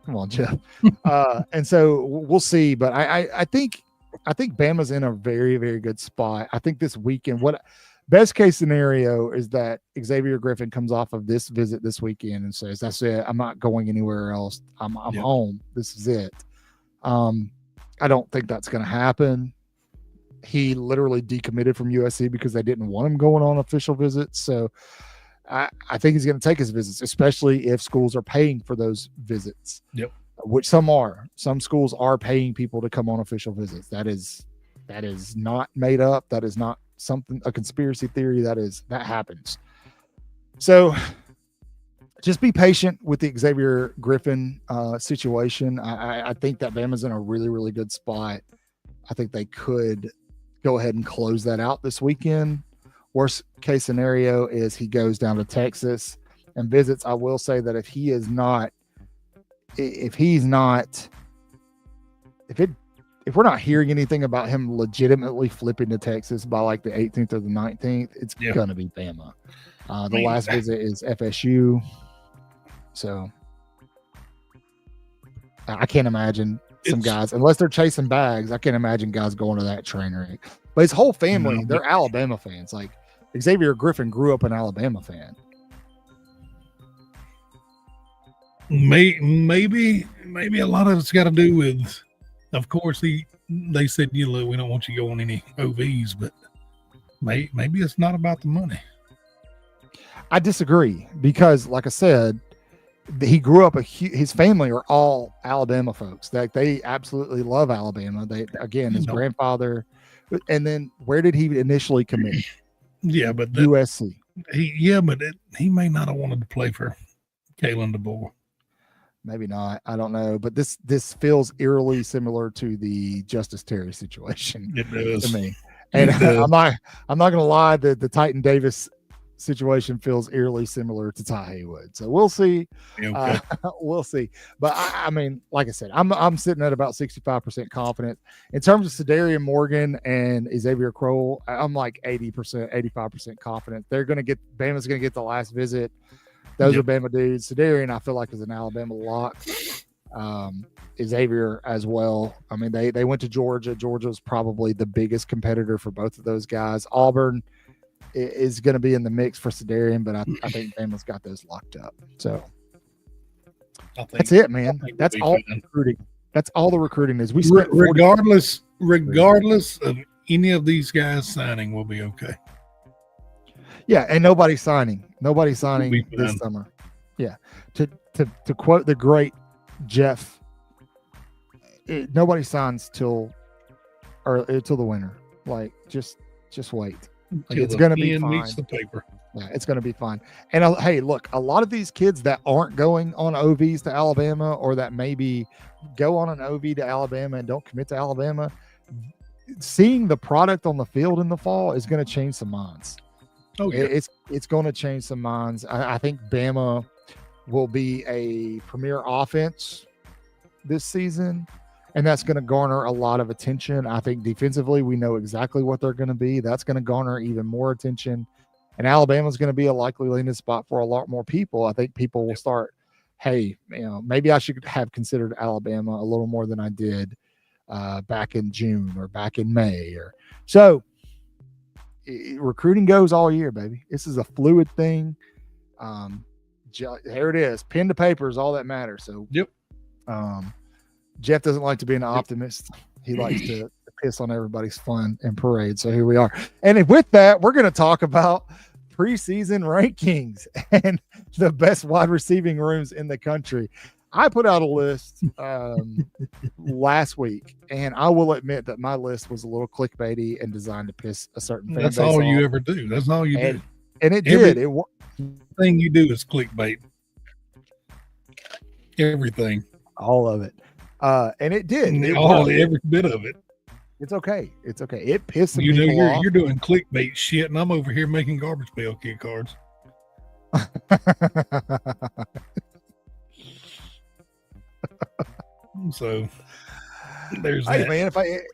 on, Jeff. And so we'll see. But I think Bama's in a very, very good spot. I think this weekend, best case scenario is that Xavier Griffin comes off of this visit this weekend and says, that's it. I'm not going anywhere else. I'm home. This is it. I don't think that's going to happen. He literally decommitted from USC because they didn't want him going on official visits. So I think he's going to take his visits, especially if schools are paying for those visits. Yep. Which some are. Some schools are paying people to come on official visits. That is not made up. That is not a conspiracy theory. That happens. So just be patient with the Xavier Griffin situation. I think that Bama's in a really, really good spot. I think they could go ahead and close that out this weekend. Worst case scenario is he goes down to Texas and visits. I will say that if it if we're not hearing anything about him legitimately flipping to Texas by like the 18th or the 19th, it's gonna be Bama. The last visit is FSU, so I can't imagine some guys, unless they're chasing bags. I can't imagine guys going to that train wreck. But his whole family, they're Alabama fans. Like Xavier Griffin grew up an Alabama fan. Maybe a lot of it's got to do with, of course, they said, we don't want you going any OVs, but maybe it's not about the money. I disagree because, like I said, he grew up his family are all Alabama folks. They absolutely love Alabama. His grandfather, and then where did he initially commit? Yeah, but USC. He may not have wanted to play for Kalen DeBoer. Maybe not. I don't know. But this feels eerily similar to the Justice Terry situation. It does to me. And I'm not gonna lie, the Titan Davis situation feels eerily similar to Ty Haywood. So we'll see. Okay. We'll see. But I mean, like I said, I'm sitting at about 65% confident. In terms of Sedarian Morgan and Xavier Crowell, I'm like 80%, 85% confident. Bama's gonna get the last visit. Those are Bama dudes. Sedarian, I feel like, is an Alabama lock. Xavier as well. I mean, they went to Georgia. Georgia's probably the biggest competitor for both of those guys. Auburn is going to be in the mix for Sedarian, but I think Bama's got those locked up. So that's it, man. That's all recruiting. That's all the recruiting is. We spent regardless of any of these guys signing, we'll be okay. Yeah, and nobody's signing this summer. Yeah, to quote the great Jeff, nobody signs till the winter. Like just wait. Like, it's going to be fine. Meets the paper. Yeah, it's going to be fine. And hey, look, a lot of these kids that aren't going on OVs to Alabama, or that maybe go on an OV to Alabama and don't commit to Alabama, seeing the product on the field in the fall is going to change some minds. Oh, yeah. It's going to change some minds. I think Bama will be a premier offense this season, and that's going to garner a lot of attention. I think defensively, we know exactly what they're going to be. That's going to garner even more attention. And Alabama's going to be a likely landing spot for a lot more people. I think people will start, hey, maybe I should have considered Alabama a little more than I did back in June or back in May. So recruiting goes all year, baby. This is a fluid thing. Here it is. Pen to paper is all that matters. So, Jeff doesn't like to be an optimist. He likes to piss on everybody's fun and parade. So here we are. And with that, we're going to talk about preseason rankings and the best wide receiving rooms in the country. I put out a list last week, and I will admit that my list was a little clickbaity and designed to piss a certain fan base That's all off. you ever do. That's all you do. And it did. Everything you do is clickbait. Everything. All of it. And it did. Every bit of it. It's okay. It's okay. It pissed me off. You're doing clickbait shit, and I'm over here making garbage pail kid cards. So there's that. Man,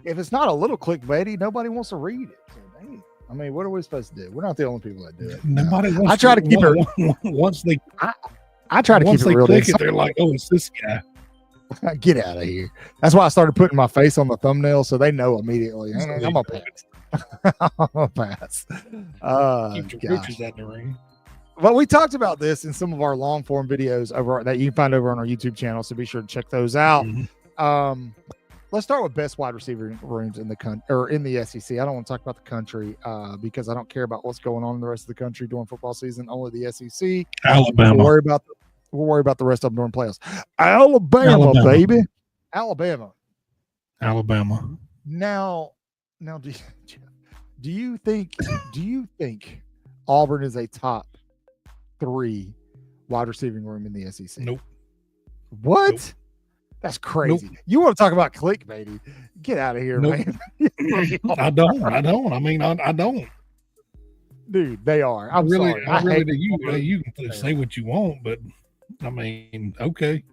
if it's not a little clickbaity, nobody wants to read it. So, hey, I mean, what are we supposed to do? We're not the only people that do it. Nobody wants. I try to keep it. Once they, I try to keep it real. Click it, they're like, "Oh, it's this guy." Get out of here. That's why I started putting my face on the thumbnail so they know immediately. I'm gonna pass. I'm gonna pass. Keep your pictures out the ring. Well, we talked about this in some of our long form videos that you can find over on our YouTube channel, so be sure to check those out. Mm-hmm. Let's start with best wide receiver rooms in the country or in the SEC. I don't want to talk about the country because I don't care about what's going on in the rest of the country during football season. Only the SEC. Alabama. We'll worry about the rest of them during playoffs. Alabama, baby. Alabama. Now, do you think Auburn is a top 3 wide receiving room in the SEC? Nope. What? Nope. That's crazy. Nope. You want to talk about clickbaity? Get out of here, man. I don't. I mean, I don't. Dude, they are. I really do. You can say what you want, but I mean, okay.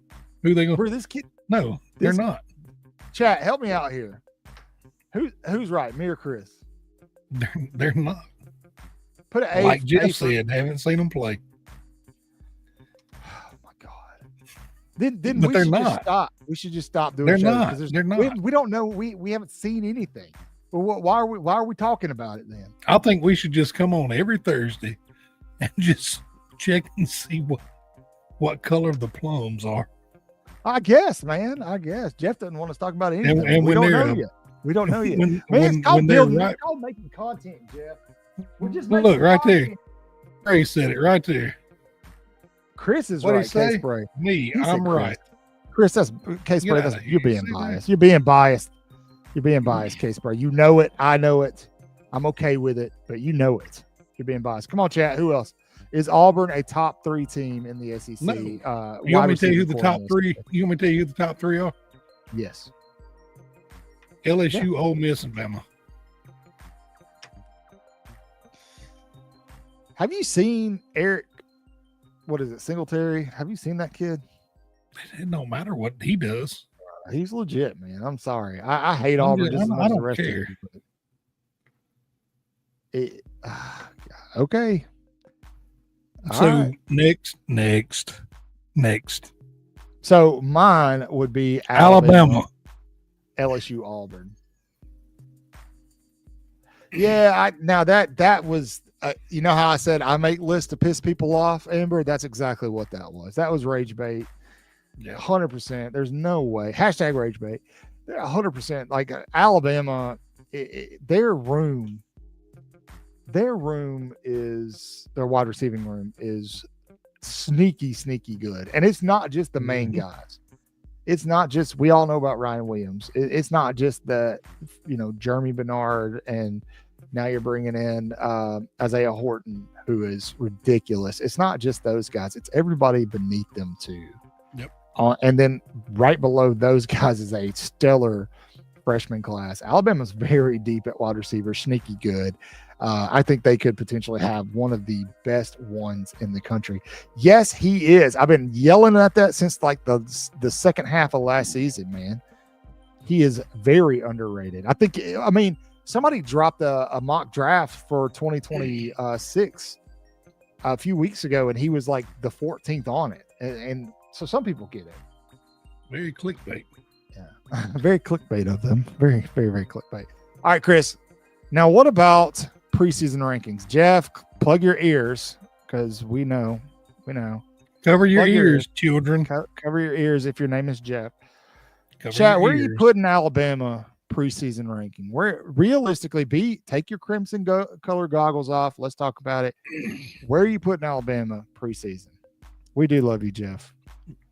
Who they going for this kid? No, they're not. Chat, help me out here. Who's right, me or Chris? They're not. Put an A. Like Jeff A for, said, haven't seen them play. oh my God. Then But we they're should just not. stop. We should just stop doing They're shows not. because They're not. we don't know. We haven't seen anything. Well, why are we talking about it then? I think we should just come on every Thursday and just check and see what color the plums are. I guess, man. I guess Jeff doesn't want us to talk about anything. And we when don't they're know yet. We don't know yet. when, Man, when, it's called when they're building. right, It's called making content, Jeff. We're just look making right there. content. Ray said it right there. Chris is What'd right. he say? K-Spray. Me, He said I'm Chris. right. Chris, that's K-Spray. Get That's outta you're here. being See biased. that? You're being biased. You're being biased, K-Spray. You know it. I know it. I'm okay with it, but you know it. You're being biased. Come on, chat. Who else? Is Auburn a top 3 team in the SEC? No. You Wide want me to tell you who receiver the top coordinators? 3? You want me to tell you who the top 3 are? Yes. LSU, Ole Miss, and Bama. Have you seen Eric? What is it, Singletary? Have you seen that kid? It don't matter what he does. He's legit, man. I'm sorry. I hate I'm Auburn just- just as I much as the don't rest care. of you. Okay. All So right. next. So mine would be Alabama. LSU, Auburn. Yeah, now that was you know how I said I make lists to piss people off, Amber? That's exactly what that was. That was rage bait. Yeah. 100%. There's no way. Hashtag rage bait. 100%. Like Alabama, their wide receiving room is sneaky good. And it's not just the main guys. It's not just, we all know about Ryan Williams. It's not just the, Jeremy Bernard, and now you're bringing in Isaiah Horton, who is ridiculous. It's not just those guys. It's everybody beneath them too. Yep. And then right below those guys is a stellar freshman class. Alabama's very deep at wide receiver, sneaky good. I think they could potentially have one of the best ones in the country. Yes, he is. I've been yelling at that since like the second half of last season, man. He is very underrated. I mean, somebody dropped a mock draft for 2026 a few weeks ago, and he was like the 14th on it. And so some people get it. Very clickbait. Yeah. Very clickbait of them. Very, very, very clickbait. All right, Chris. Now, what about preseason rankings? Jeff, plug your ears because we know. Cover your Plug your ears, children. Cover your ears if your name is Jeff. Cover Chat, your where are you ears. putting Alabama preseason ranking? Where realistically, take your crimson color goggles off. Let's talk about it. Where are you putting Alabama preseason? We do love you, Jeff.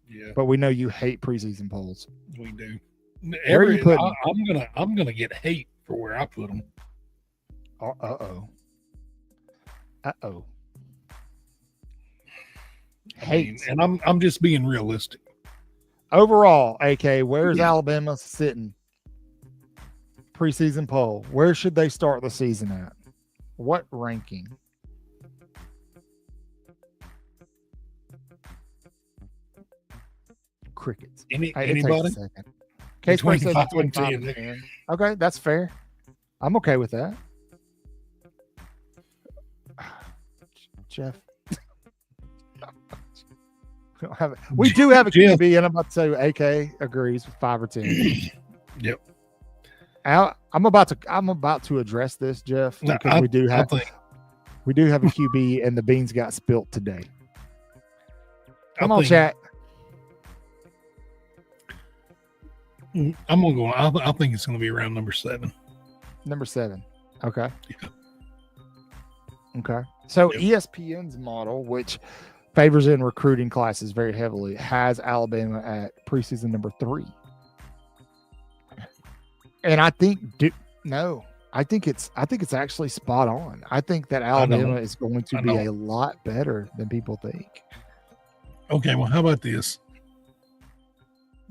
Yeah, But we know you hate preseason polls. we do. Where are you putting? I'm gonna get hate for where I put them. Uh-oh. I mean, Hate. and I'm just being realistic. Overall, AK, where's Alabama sitting? Preseason poll. Where should they start the season at? What ranking? Crickets. It takes a Anybody? second. K-Spray says 25 between and 5 10. and 10. Okay, that's fair. I'm okay with that. Jeff. We do have a Jeff. QB, and I'm about to tell you, AK agrees with 5 or 10. Yep. I'm about to address this, Jeff, No, because we do I have think a QB, and the beans got spilt today. Come I on, think- chat. I'm gonna go. I think it's gonna be around number 7. Number 7. Okay. Yeah. Okay. So Yep. ESPN's model, which favors in recruiting classes very heavily, has Alabama at preseason number 3. And I think I think it's actually spot on. I think that Alabama is going to be a lot better than people think. Okay, well, how about this?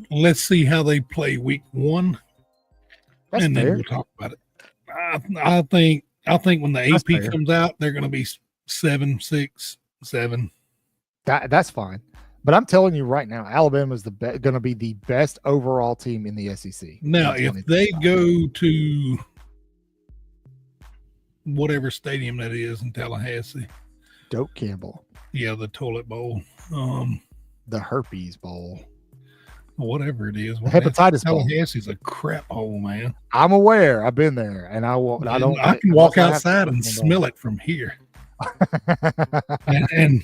Let's see how they play week 1, That's and then fair. we'll talk about it. I think when the That's AP fair. comes out, they're going to be 7, 6, 7. That's fine. But I'm telling you right now, Alabama's going to be the best overall team in the SEC. Now, if they go to whatever stadium that is in Tallahassee, Doak Campbell. Yeah, the toilet bowl. The herpes bowl. Whatever it is. The hepatitis bowl. Tallahassee's a crap hole, man. I'm aware. I've been there, and I can walk outside and smell it from here. and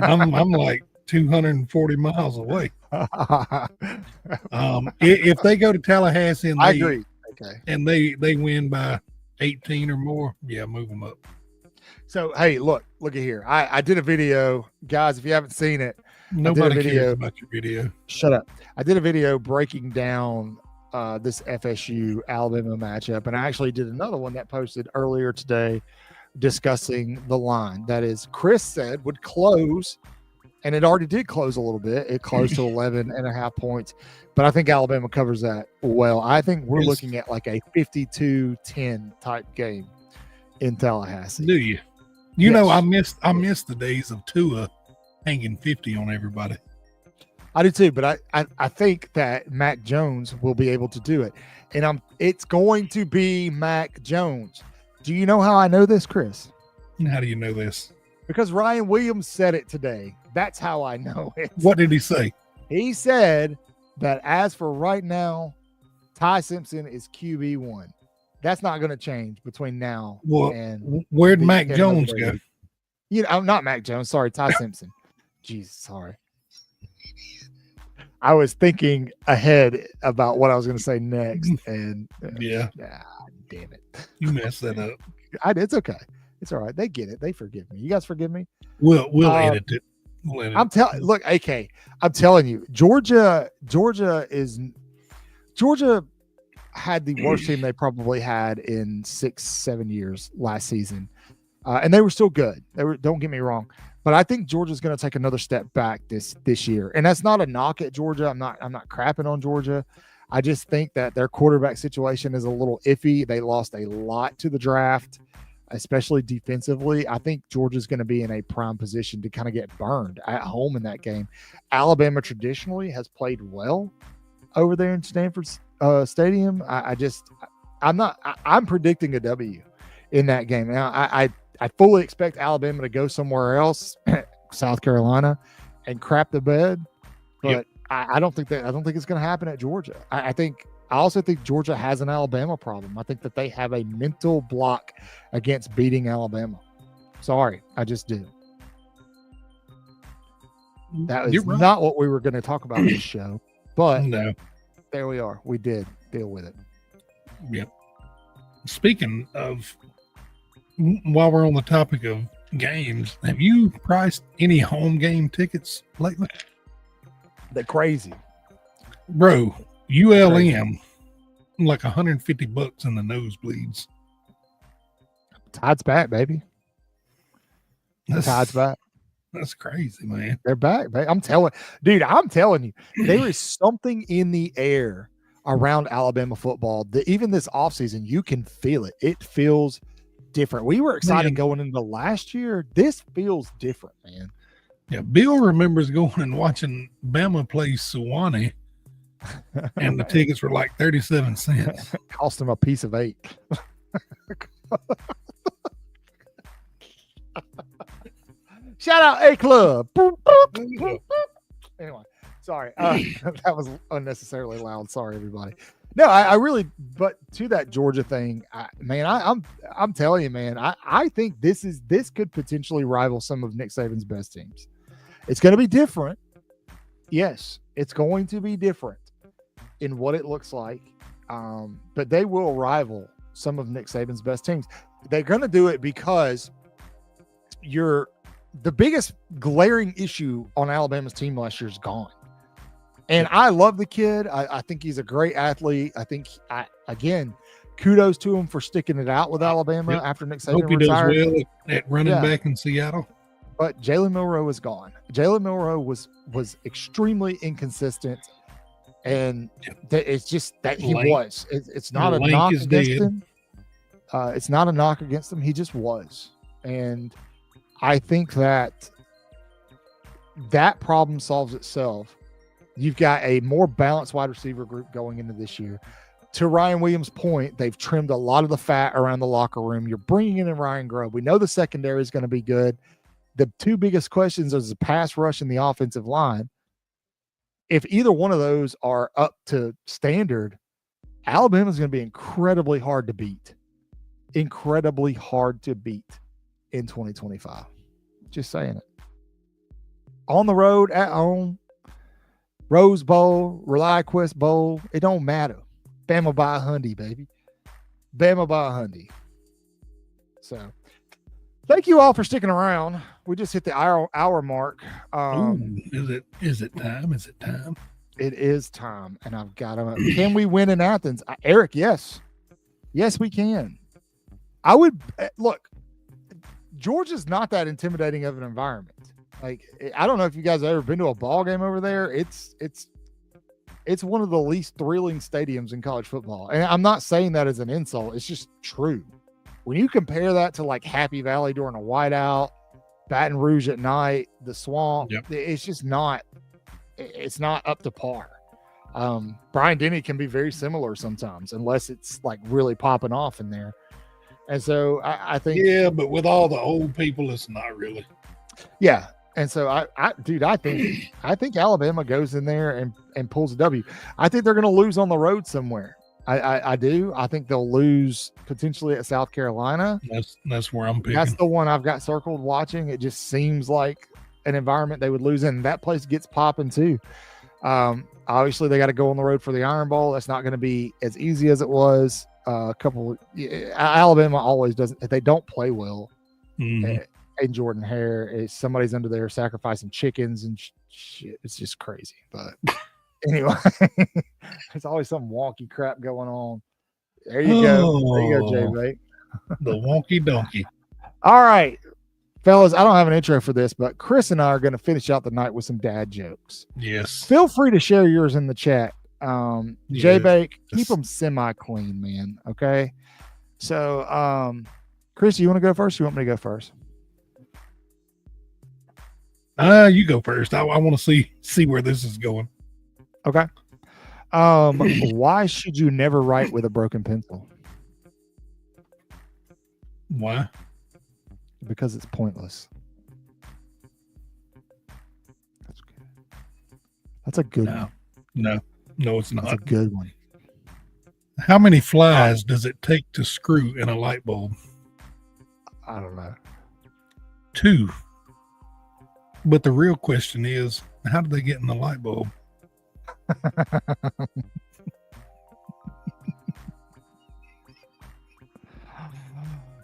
I'm like 240 miles away. If they go to Tallahassee and I agree. Okay. And they win by 18 or more, yeah, move them up. So hey, look at here. I did a video, guys. If you haven't seen it, nobody cares about your video. Shut up. I did a video breaking down this FSU Alabama matchup, and I actually did another one that posted earlier today discussing the line. That is, Chris said would close, and it already did close a little bit. It closed to 11.5 points, but I think Alabama covers that well. I think we're looking at like a 52-10 type game in Tallahassee. Do you? You know, I missed the days of Tua hanging 50 on everybody. I do too, but I think that Mac Jones will be able to do it. And it's going to be Mac Jones. Do you know how I know this, Chris? How do you know this? Because Ryan Williams said it today. That's how I know it. What did he say? He said that as for right now, Ty Simpson is QB1. That's not going to change between now and where'd Mac Jones go? You know, I'm not Mac Jones. Sorry, Ty Simpson. Jesus, sorry. I was thinking ahead about what I was going to say next, and damn it, you messed that up. It's okay. It's all right. They get it. They forgive me. You guys forgive me. We'll edit it. Look, AK. I'm telling you, Georgia had the worst team they probably had in 6-7 years last season, and they were still good. Don't get me wrong. But I think Georgia's going to take another step back this year. And that's not a knock at Georgia. I'm not crapping on Georgia. I just think that their quarterback situation is a little iffy. They lost a lot to the draft, especially defensively. I think Georgia's going to be in a prime position to kind of get burned at home in that game. Alabama traditionally has played well over there in Stanford Stadium. I'm predicting a W in that game. Now, I fully expect Alabama to go somewhere else, South Carolina, and crap the bed. But I don't think it's going to happen at Georgia. I also think Georgia has an Alabama problem. I think that they have a mental block against beating Alabama. Sorry, I just do. That is not what we were going to talk about this show, but no. There we are. We did deal with it. Yep. Speaking of, while we're on the topic of games, have you priced any home game tickets lately? They're crazy. Bro, ULM, like $150 in the nosebleeds. Tide's back, baby. Tide's back. That's crazy, man. They're back, baby. I'm telling you, there is something in the air around Alabama football that even this offseason, you can feel it. It feels different. We were excited going into last year. This feels different, man. Yeah, Bill remembers going and watching Bama play Sewanee, and the tickets were like 37 cents. Cost him a piece of 8. Shout out A Club. Anyway, sorry. That was unnecessarily loud. Sorry, everybody. No, I really, but to that Georgia thing, I'm telling you, man, I think this could potentially rival some of Nick Saban's best teams. It's going to be different. Yes, it's going to be different in what it looks like. But they will rival some of Nick Saban's best teams. They're going to do it because the biggest glaring issue on Alabama's team last year is gone. And I love the kid. I think he's a great athlete. I think, again, kudos to him for sticking it out with Alabama after Nick Saban retired. Hope he does well at running back in Seattle. But Jalen Milroe is gone. Jalen Milroe was extremely inconsistent, and it's just that he was. It's not a knock against him. It's not a knock against him. He just was. And I think that that problem solves itself. You've got a more balanced wide receiver group going into this year. To Ryan Williams' point, they've trimmed a lot of the fat around the locker room. You're bringing in Ryan Grove. We know the secondary is going to be good. The two biggest questions is the pass rush and the offensive line. If either one of those are up to standard, Alabama's going to be incredibly hard to beat. Incredibly hard to beat in 2025. Just saying it. On the road, at home, Rose Bowl, ReliQuest Bowl, it don't matter. Bama by a hundy, baby. Bama by a hundy. So, thank you all for sticking around. We just hit the hour mark. Is it time? Is it time? It is time, and I've got to. Can we win in Athens, Eric? Yes, we can. I would look. Georgia's not that intimidating of an environment. Like, I don't know if you guys have ever been to a ball game over there. It's one of the least thrilling stadiums in college football. And I'm not saying that as an insult. It's just true. When you compare that to like Happy Valley during a whiteout, Baton Rouge at night, the Swamp, it's just not, it's not up to par. Bryant Denny can be very similar sometimes, unless it's like really popping off in there. And so I think, yeah, but with all the old people, it's not really. Yeah. And so I think Alabama goes in there and pulls a W. I think they're going to lose on the road somewhere. I do. I think they'll lose potentially at South Carolina. That's where I'm picking. That's the one I've got circled watching. It just seems like an environment they would lose in. That place gets popping too. Obviously they got to go on the road for the Iron Bowl. That's not going to be as easy as it was. Alabama always doesn't. If they don't play well, and Jordan Hare, somebody's under there sacrificing chickens and shit. It's just crazy. But anyway, there's always some wonky crap going on. There you go. There you go, Jay. The wonky donkey. All right, fellas, I don't have an intro for this, but Chris and I are going to finish out the night with some dad jokes. Yes. Feel free to share yours in the chat. J-Bake, keep them semi-clean, man. Okay. So, Chris, you want to go first? You want me to go first? You go first. I want to see where this is going. Okay. Why should you never write with a broken pencil? Why? Because it's pointless. That's a good one. No, it's not. That's a good one. How many flies does it take to screw in a light bulb? I don't know. 2. But the real question is, how do they get in the light bulb?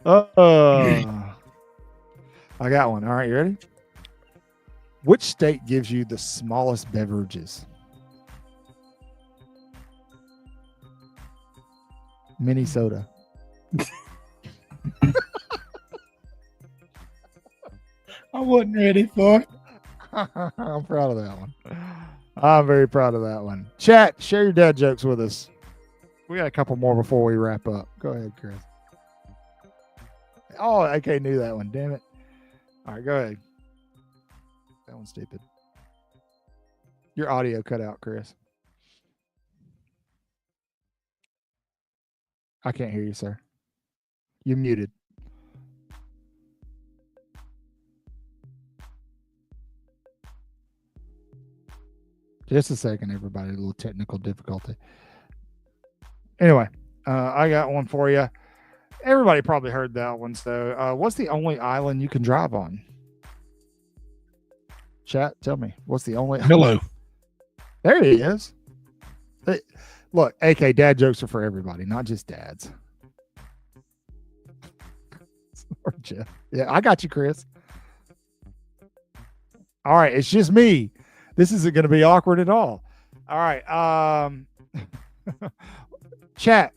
I got one. All right, you ready? Which state gives you the smallest beverages? Minnesota. I wasn't ready for it. I'm proud of that one. I'm very proud of that one. Chat, share your dad jokes with us. We got a couple more before we wrap up. Go ahead, Chris. Oh, okay, knew that one. Damn it. All right, go ahead. That one's stupid. Your audio cut out, Chris. I can't hear you, sir. You're muted. Just a second, everybody. A little technical difficulty. Anyway, I got one for you. Everybody probably heard that one. So, what's the only island you can drive on? Chat, tell me. What's the only? Hello. There he is. Hey, look, AK, dad jokes are for everybody, not just dads. Or Jeff. Yeah, I got you, Chris. All right, it's just me. This isn't going to be awkward at all. All right. Chat,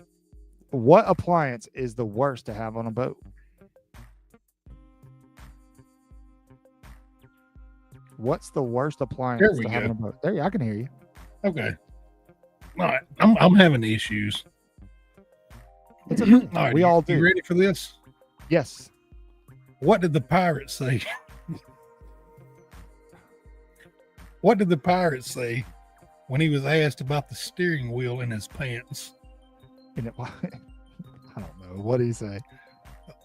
what appliance is the worst to have on a boat? What's the worst appliance to have on a boat? There, I can hear you. Okay. All right. I'm having issues. It's a, all right, we all do. You ready for this? Yes. What did the pirate say? What did the pirate say when he was asked about the steering wheel in his pants? And I don't know. What did he say?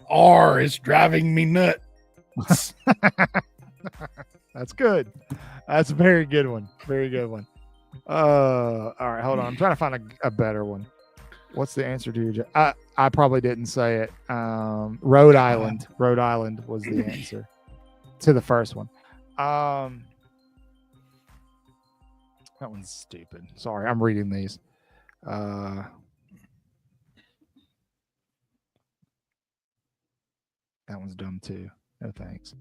R is driving me nuts. That's good. That's a very good one. Very good one. All right, hold on. I'm trying to find a better one. What's the answer to your? I probably didn't say it. Rhode Island. Rhode Island was the answer to the first one. That one's stupid. Sorry, I'm reading these. That one's dumb too. No thanks.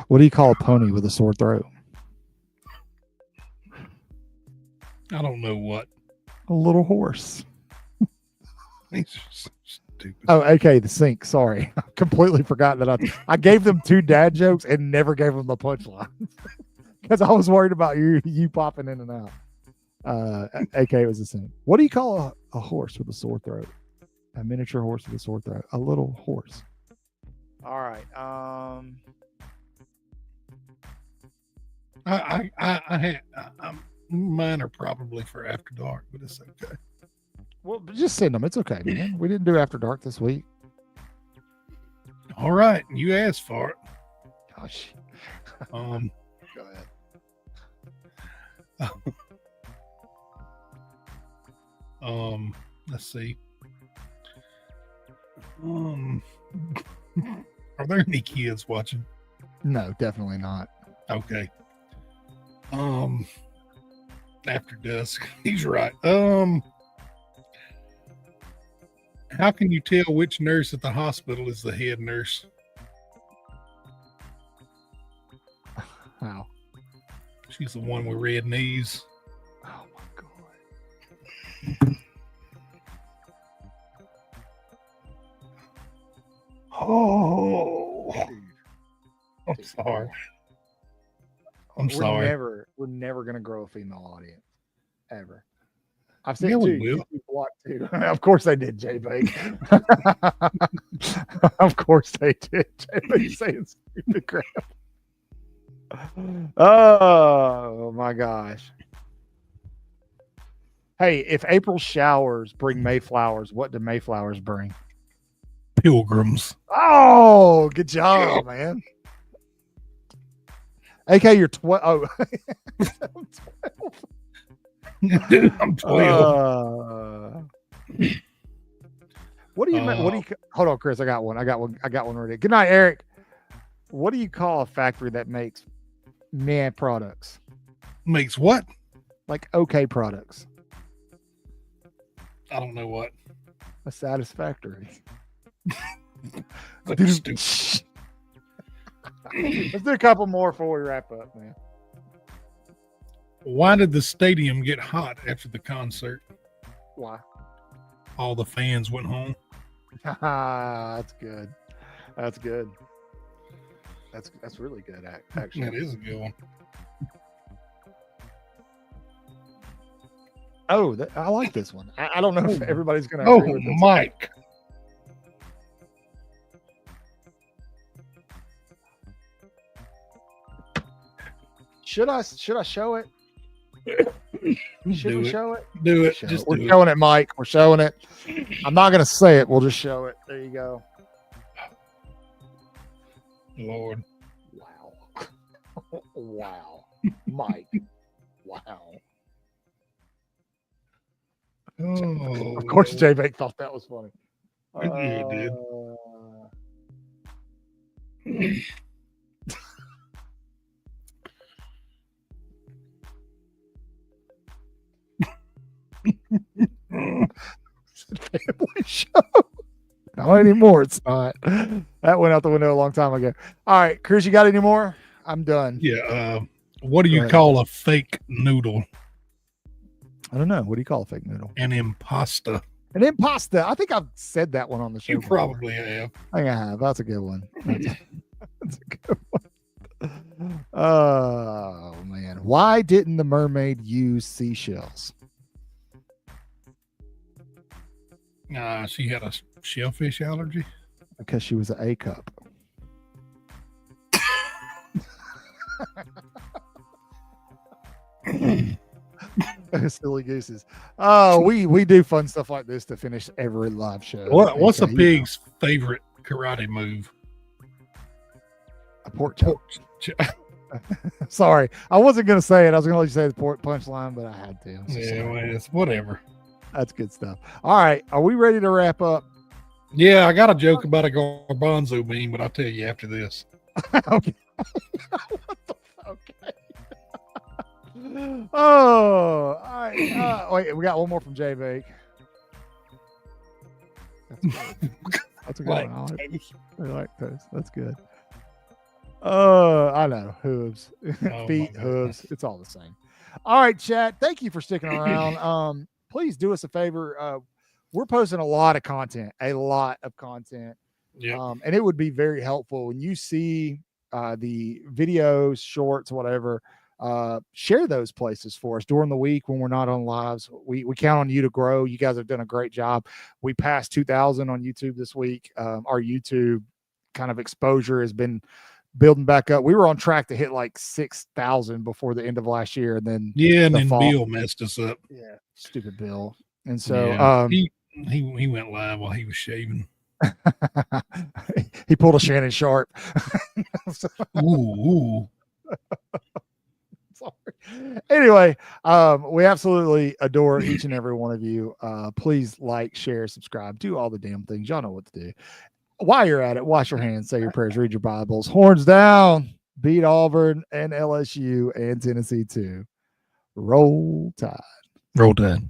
What do you call a pony with a sore throat? I don't know what. A little horse. These are so stupid. Oh, okay. The sink. Sorry, I completely forgot that I gave them 2 dad jokes and never gave them the punchline because I was worried about you popping in and out. Okay, it was the sink. What do you call a horse with a sore throat? A miniature horse with a sore throat. A little horse. All right. Mine are probably for after dark, but it's okay. Well, just send them. It's okay, man. We didn't do after dark this week. All right, you asked for it. Gosh. Go ahead. Let's see. Are there any kids watching? No, definitely not. Okay. After dusk. He's right. How can you tell which nurse at the hospital is the head nurse? How? She's the one with red knees. Oh my God. Oh, I'm sorry. I'm sorry. We're never gonna grow a female audience ever. I've seen Yeah, we two. will. Too. Of course they did, J Bake. Of course they did. J Bake saying stupid crap. Oh my gosh. Hey, if April showers bring Mayflowers, what do Mayflowers bring? Pilgrims. Oh, good job, man. AK, you're 12. Oh, I'm 12. What do you hold on, Chris? I got one ready. Good night, Eric. What do you call a factory that makes man products? Makes what? Like okay products. I don't know what. A satisfactory. Stupid. Let's do a couple more before we wrap up, man. Why did the stadium get hot after the concert? Why? All the fans went home. That's good. That's good. That's really good, actually. That is a good one. Oh, I like this one. I don't know if everybody's going to agree with this. Mike. Should I show it? Should we show it? Do it. We're showing it, Mike. We're showing it. I'm not going to say it. We'll just show it. There you go. Lord. Wow. Wow. Mike. Wow. Oh, of course, J Bake thought that was funny. Yeah, did. Family show. Not anymore. It's not. That went out the window a long time ago. All right, Chris, you got any more? I'm done. Yeah. What do you call a fake noodle? I don't know. What do you call a fake noodle? An impasta. An impasta. I think I've said that one on the show. You probably have. I think I have. That's a good one. That's a good one. Oh man. Why didn't the mermaid use seashells? She had a shellfish allergy. Because she was an A cup. Silly gooses. Oh, we do fun stuff like this to finish every live show. What's a pig's favorite karate move? A pork chop. Sorry, I wasn't gonna say it. I was gonna let you say the pork punchline, but I had to. Yeah, well, it's whatever. That's good stuff. All right, are we ready to wrap up? Yeah, I got a joke about a garbanzo bean, but I'll tell you after this. Okay. Okay. Oh, all right. Wait, we got one more from Jay Bake. That's a good one. I like those. That's good. I know. Hooves. Feet, hooves. It's all the same. All right, chat. Thank you for sticking around. Please do us a favor. We're posting a lot of content. Yeah. And it would be very helpful when you see the videos, shorts, whatever. Share those places for us during the week when we're not on lives. We count on you to grow. You guys have done a great job. We passed 2,000 on YouTube this week. Our YouTube kind of exposure has been building back up. We were on track to hit like 6,000 before the end of last year, and then Bill messed us up. Yeah, stupid Bill. And so he went live while he was shaving. He pulled a Shannon Sharp. Ooh. Sorry. Anyway, we absolutely adore each and every one of you. Please like, share, subscribe, do all the damn things. Y'all know what to do. While you're at it, wash your hands, say your prayers, read your Bibles. Horns down. Beat Auburn and LSU and Tennessee too. Roll Tide. Roll Tide.